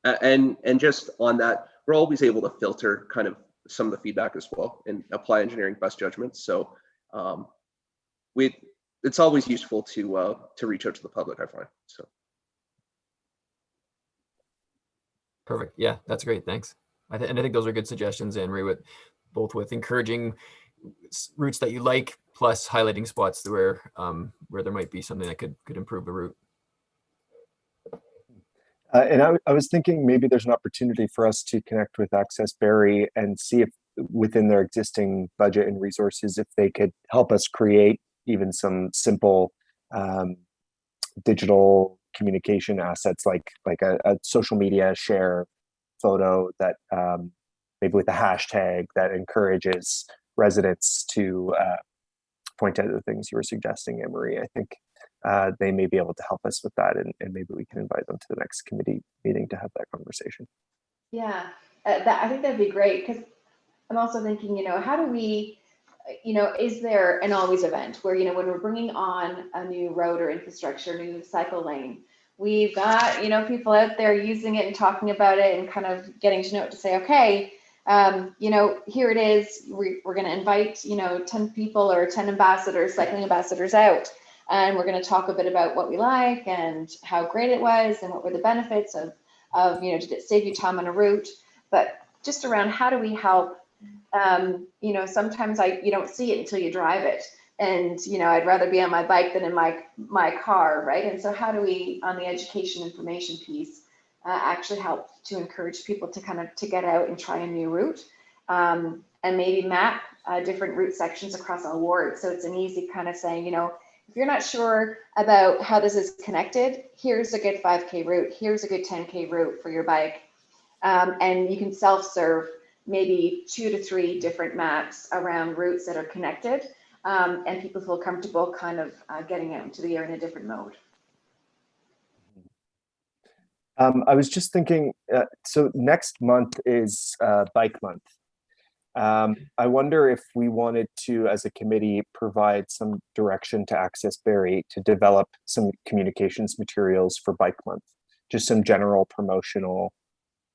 And just on that, we're always able to filter kind of some of the feedback as well and apply engineering best judgments. So it's always useful to reach out to the public, I find. So. Perfect. Yeah, that's great. Thanks. And I think those are good suggestions, Anne Marie, with both with encouraging routes that you like, plus highlighting spots where there might be something that could improve the route. And I was thinking maybe there's an opportunity for us to connect with Access Barrie and see if within their existing budget and resources, if they could help us create even some simple digital communication assets, like a social media share photo that maybe with a hashtag that encourages residents to point out the things you were suggesting, Anne Marie. I think they may be able to help us with that, and maybe we can invite them to the next committee meeting to have that conversation. Yeah, I think that'd be great, because I'm also thinking, you know, how do we, you know, is there an always event where, you know, when we're bringing on a new road or infrastructure, new cycle lane, we've got, you know, people out there using it and talking about it and kind of getting to know it, to say, okay, you know, here it is. We're going to invite, you know, 10 people or 10 ambassadors, cycling ambassadors out. And we're going to talk a bit about what we like and how great it was and what were the benefits of, you know, did it save you time on a route? But just around how do we help, you know, sometimes you don't see it until you drive it. And, you know, I'd rather be on my bike than in my car, right? And so how do we, on the education information piece, actually help to encourage people to kind of to get out and try a new route, and maybe map different route sections across a ward. So it's an easy kind of saying, you know, if you're not sure about how this is connected, here's a good 5K route, here's a good 10K route for your bike. And you can self-serve maybe 2 to 3 different maps around routes that are connected, and people feel comfortable kind of getting out into the air in a different mode. I was just thinking, so next month is Bike Month. I wonder if we wanted to, as a committee, provide some direction to Access Barrie to develop some communications materials for Bike Month, just some general promotional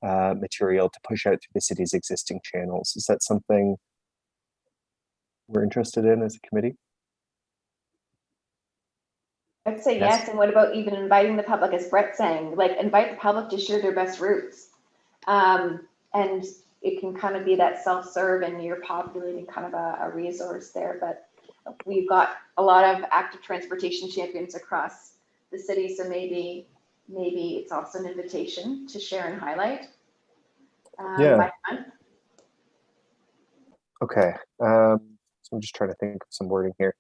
material to push out through the city's existing channels. Is that something we're interested in as a committee? I'd say Yes. yes. And what about even inviting the public, as Brett's saying, like invite the public to share their best routes. And it can kind of be that self-serve and you're populating kind of a resource there. But we've got a lot of active transportation champions across the city. So maybe it's also an invitation to share and highlight. Yeah. Bike Month. Okay. So I'm just trying to think of some wording here.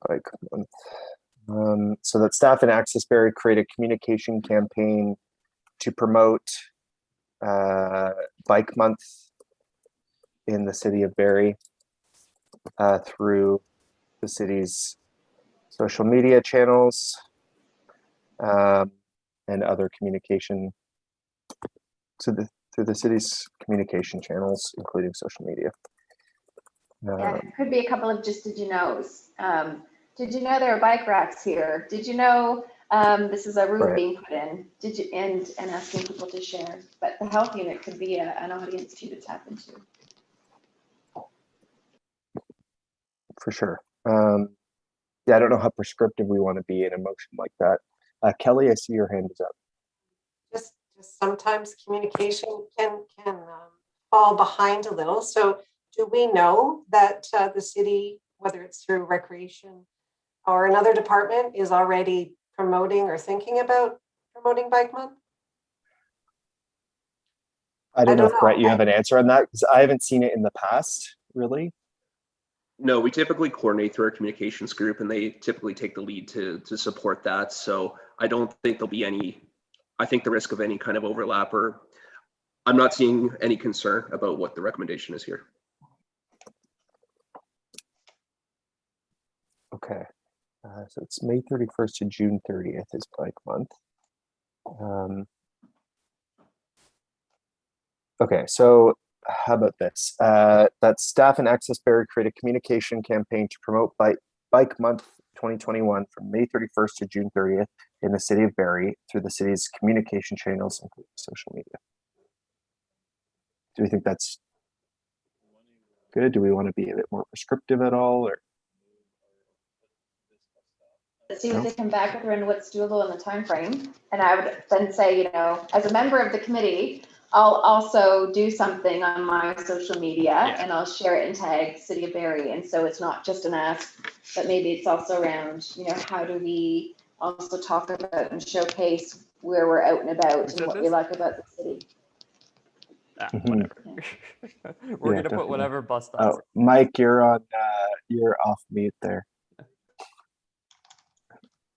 Bike Month. So that staff in Access Barrie create a communication campaign to promote Bike Month in the city of Barrie through the city's social media channels and other communication through the city's communication channels, including social media. Yeah, it could be a couple of just did you knows. Did you know there are bike racks here? Did you know this is a route Right. being put in? Did you and asking people to share? But the health unit could be an audience too to tap into. For sure. Yeah, I don't know how prescriptive we want to be in a motion like that. Kelly, I see your hand is up. Just sometimes communication can fall behind a little. So do we know that the city, whether it's through recreation or another department, is already promoting or thinking about promoting Bike Month? I don't know if Brett, you I- have an answer on that, because I haven't seen it in the past, really. No, we typically coordinate through our communications group, and they typically take the lead to support that. So I don't think there'll be any, I think the risk of any kind of overlap, or I'm not seeing any concern about what the recommendation is here. Okay. So it's May 31st to June 30th is Bike Month. Okay, so how about this? That staff and Access Barrie create a communication campaign to promote Bike Month 2021 from May 31st to June 30th in the city of Barrie through the city's communication channels, including social media. Do we think that's good? Do we want to be a bit more prescriptive at all, or? Let's see what they come back with and what's doable in the time frame. And I would then say, you know, as a member of the committee, I'll also do something on my social media and I'll share it and tag City of Barrie. And so it's not just an ask, but maybe it's also around, you know, how do we also talk about and showcase where we're out and about and what we like about the city. Whatever. We're Yeah, gonna put whatever bus Oh, stops. Mike, you're on. You're off mute there.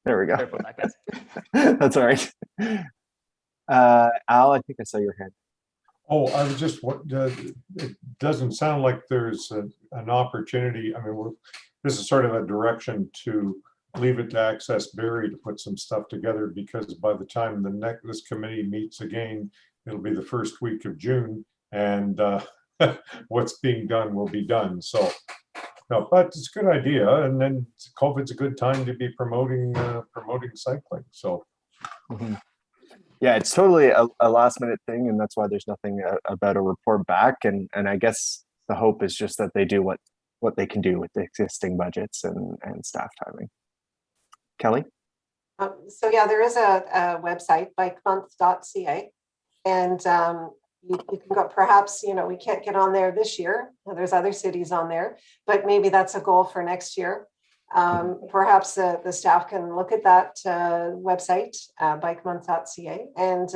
There we go. Careful with that, guys. That's all right. Al, I think I saw your hand. Oh, I was just, it doesn't sound like there's an opportunity. I mean, this is sort of a direction to leave it to Access Barrie to put some stuff together, because by the time this committee meets again, it'll be the first week of June, and what's being done will be done. So, no, but it's a good idea. And then COVID's a good time to be promoting cycling. So. Mm-hmm. Yeah, it's totally a last minute thing, and that's why there's nothing about a report back. And I guess the hope is just that they do what they can do with the existing budgets and staff timing. Kelly? So yeah, there is a website, bikemonth.ca, and you can go, perhaps, you know, we can't get on there this year. There's other cities on there, but maybe that's a goal for next year. Perhaps the staff can look at that website, bikemonth.ca, and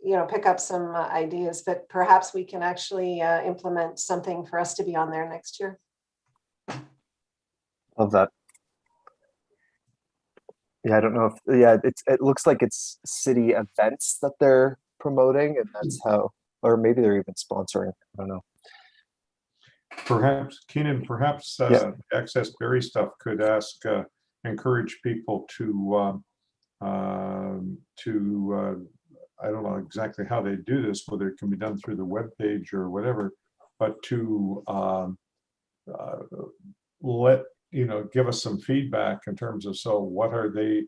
you know, pick up some ideas that perhaps we can actually implement something for us to be on there next year. Love that. Yeah, I don't know if, it looks like it's city events that they're promoting, and that's how, or maybe they're even sponsoring. I don't know. Perhaps, Keenan, perhaps Access Barrie stuff could ask encourage people to I don't know exactly how they do this, whether it can be done through the web page or whatever, but to let, give us some feedback in terms of, so what are they,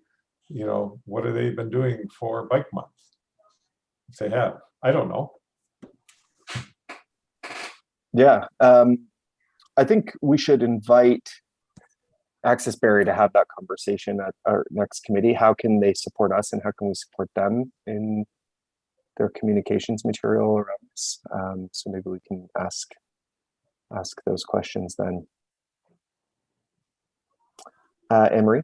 what have they been doing for Bike Month? If they have, I don't know. Yeah, I think we should invite Access Barrie to have that conversation at our next committee. How can they support us and how can we support them in their communications material around this? So maybe we can ask those questions then. Emery?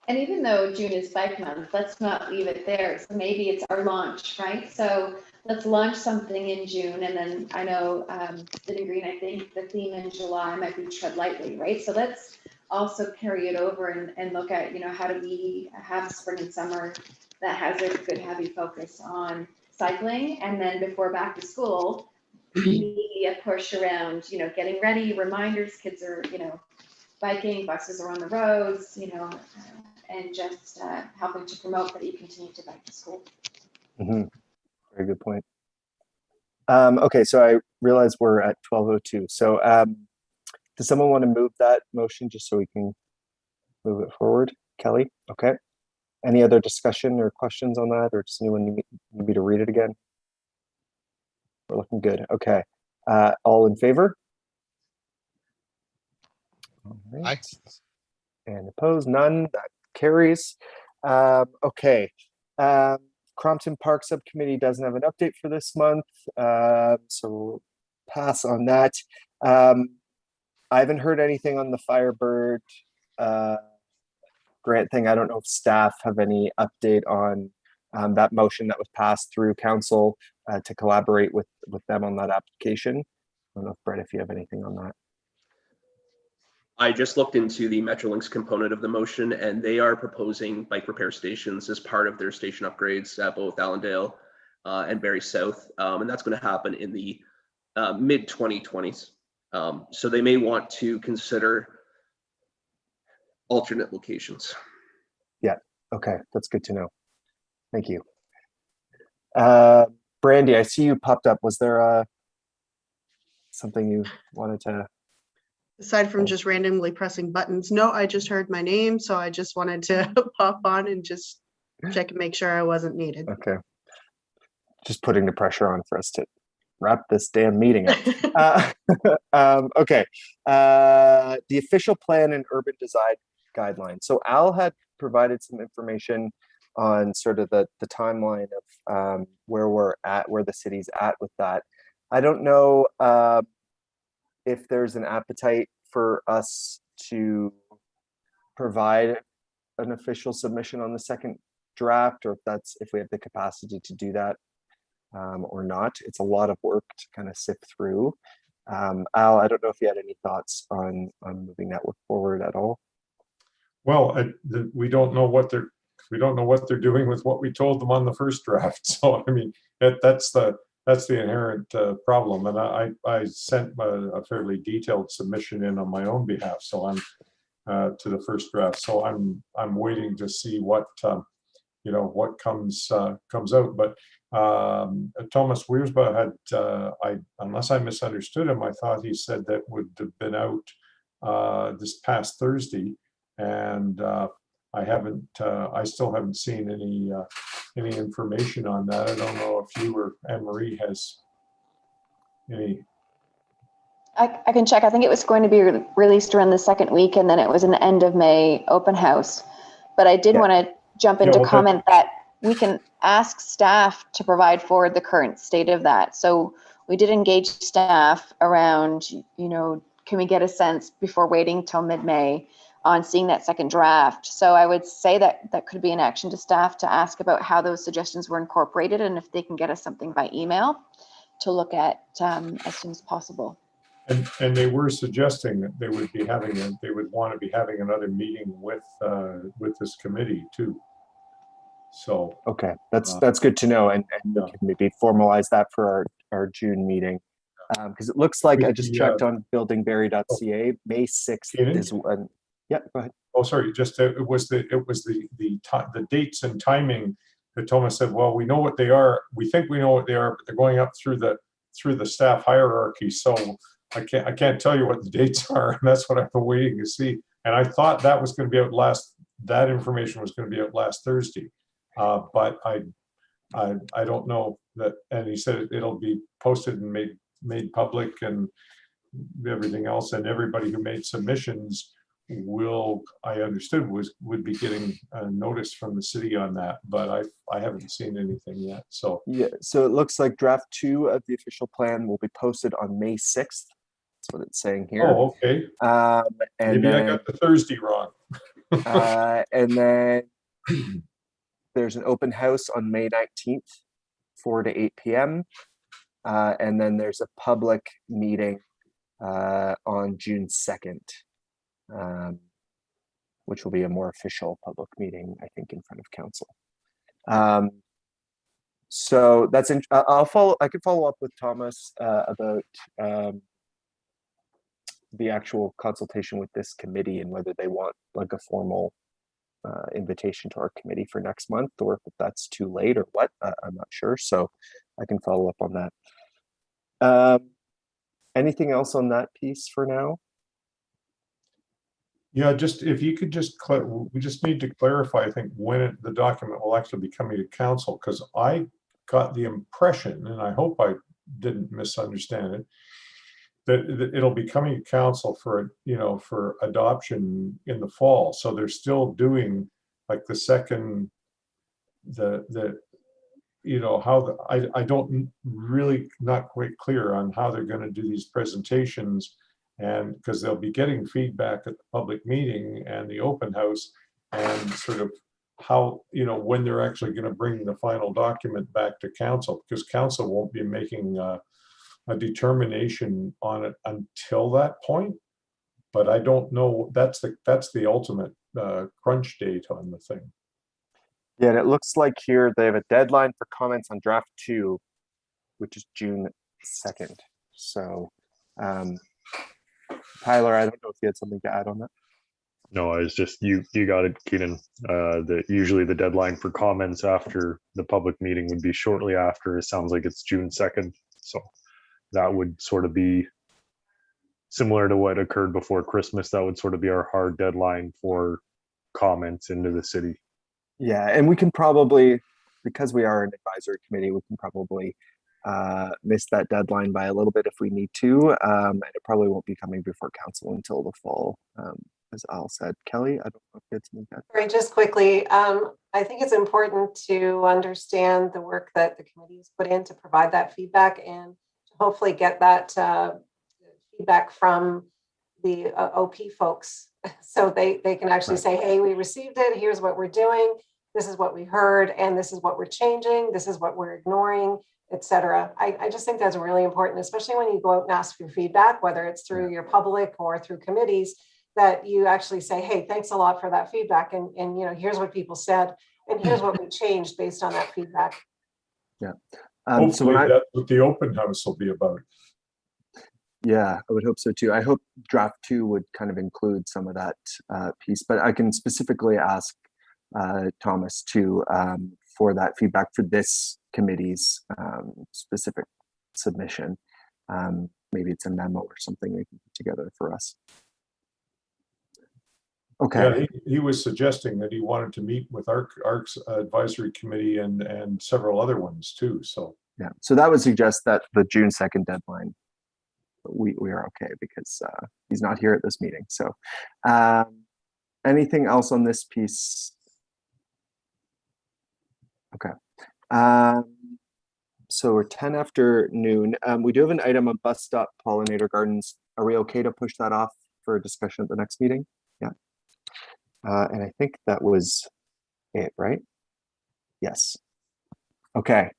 And even though June is Bike Month, let's not leave it there. So maybe it's our launch, right? So let's launch something in June, and then I know Living Green, I think the theme in July might be Tread Lightly, right? So let's also carry it over and look at, how do we have spring and summer that has a good heavy focus on cycling, and then before back to school, maybe a push around, getting ready, reminders, kids are, biking, buses are on the roads, and just helping to promote that you continue to bike to school. Mm-hmm. Very good point. Okay, so I realize we're at 12:02. So does someone want to move that motion just so we can move it forward? Kelly? Okay. Any other discussion or questions on that, or does anyone need me to read it again? We're looking good. Okay. All in favor? All right. And opposed? None. That carries. Okay. Crompton Park Subcommittee doesn't have an update for this month, so we'll pass on that. I haven't heard anything on the Firebird grant thing. I don't know if staff have any update on that motion that was passed through council to collaborate with them on that application. I don't know if Brett, if you have anything on that. I just looked into the Metrolinx component of the motion, and they are proposing bike repair stations as part of their station upgrades at both Allendale and Barrie South. And that's going to happen in the mid 2020s. So they may want to consider alternate locations. Yeah, okay, that's good to know. Thank you. Brandy, I see you popped up. Was there something you wanted to? Aside from just randomly pressing buttons, no, I just heard my name, so I just wanted to pop on and just check and make sure I wasn't needed. Okay. Just putting the pressure on for us to wrap this damn meeting up. Okay. The official plan and urban design guidelines. So Al had provided some information on sort of the timeline of where we're at, where the city's at with that. I don't know if there's an appetite for us to provide an official submission on the second draft, or if we have the capacity to do that or not. It's a lot of work to kind of sift through. Al, I don't know if you had any thoughts on moving that work forward at all. Well, we don't know what they're doing with what we told them on the first draft. So I mean, that's the inherent problem. And I sent a fairly detailed submission in on my own behalf. So I'm to the first draft. So I'm waiting to see what what comes out. But Thomas Wiersba had, unless I misunderstood him, I thought he said that would have been out this past Thursday, and I still haven't seen any information on that. I don't know if you or Anne-Marie has any. I can check. I think it was going to be released around the second week, and then it was an end of May open house. But I did want to jump into comment that we can ask staff to provide forward the current state of that. So we did engage staff around, can we get a sense before waiting till mid-May on seeing that second draft. So I would say that could be an action to staff to ask about how those suggestions were incorporated and if they can get us something by email to look at as soon as possible. And they were suggesting that they would want to be having another meeting with this committee too. So okay, that's good to know, and we can maybe formalize that for our June meeting, because it looks like I just checked on buildingbarrie.ca. May 6th is when. Yeah, go ahead. Oh, sorry, just it was the dates and timing that Thomas said, well, we know what they are. We think we know what they are, but they're going up through the staff hierarchy. So I can't tell you what the dates are. And that's what I've been waiting to see. And I thought that was going to be out that information was going to be out last Thursday. But I don't know that. And he said it'll be posted and made public and everything else. And everybody who made submissions I understood would be getting a notice from the city on that, but I haven't seen anything yet. So Yeah, so it looks like draft 2 of the official plan will be posted on May 6th. That's what it's saying here. oh, okay. And Maybe I then, got the Thursday wrong. and then there's an open house on May 19th, 4 to 8 p.m. And then there's a public meeting on June 2nd. Which will be a more official public meeting, I think, in front of council. So that's I could follow up with Thomas about the actual consultation with this committee and whether they want like a formal invitation to our committee for next month, or if that's too late or what. I'm not sure, so I can follow up on that. Anything else on that piece for now? Yeah, just if you could we just need to clarify, I think, when the document will actually be coming to council, because I got the impression, and I hope I didn't misunderstand it, that it'll be coming to council for adoption in the fall. So they're still doing like the second, I don't really, not quite clear on how they're going to do these presentations, and because they'll be getting feedback at the public meeting and the open house, and sort of how, when they're actually going to bring the final document back to council, because council won't be making a determination on it until that point. But I don't know, that's the ultimate crunch date on the thing. Yeah, and it looks like here they have a deadline for comments on draft 2, which is June 2nd. So, Tyler, I don't know if you had something to add on that. No, it's just you got it, Keenan. Usually the deadline for comments after the public meeting would be shortly after. It sounds like it's June 2nd. So that would sort of be similar to what occurred before Christmas. That would sort of be our hard deadline for comments into the city. Yeah, and we can probably, because we are an advisory committee, we can probably miss that deadline by a little bit if we need to. And it probably won't be coming before council until the fall, as Al said. Kelly, I don't know if you had something to add. Right, just quickly, I think it's important to understand the work that the committee has put in to provide that feedback, and to hopefully get that feedback from the OP folks, so they can actually say, hey, we received it, here's what we're doing, this is what we heard, and this is what we're changing, this is what we're ignoring, etc. I just think that's really important, especially when you go out and ask for feedback, whether it's through your public or through committees, that you actually say, hey, thanks a lot for that feedback, and here's what people said, and here's what we changed based on that feedback. Yeah. Hopefully that's what the open house will be about. Yeah, I would hope so too. I hope draft 2 would kind of include some of that piece, but I can specifically ask Thomas to for that feedback for this committee's specific submission. Maybe it's a memo or something they can put together for us. Okay. Yeah, he was suggesting that he wanted to meet with ARC's advisory committee and several other ones too. So yeah, so that would suggest that the June 2nd deadline, we are okay, because he's not here at this meeting. So anything else on this piece? Okay. So we're 10 after noon. We do have an item on bus stop pollinator gardens. Are we okay to push that off for a discussion at the next meeting? Yeah. And I think that was it, right? Yes. Okay.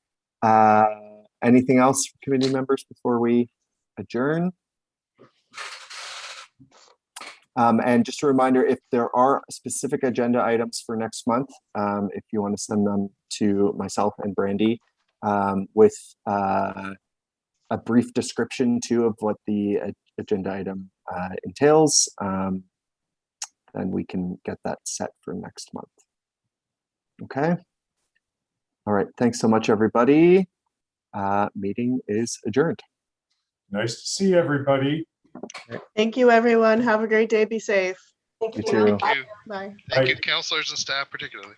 Anything else for committee members before we adjourn? And just a reminder, if there are specific agenda items for next month, if you want to send them to myself and Brandy with a brief description too of what the agenda item entails, then we can get that set for next month. Okay. All right. Thanks so much, everybody. Meeting is adjourned. Nice to see everybody. Thank you, everyone. Have a great day. Be safe. Thank You you. too. Thank you. Bye. Thank you, counselors and staff particularly.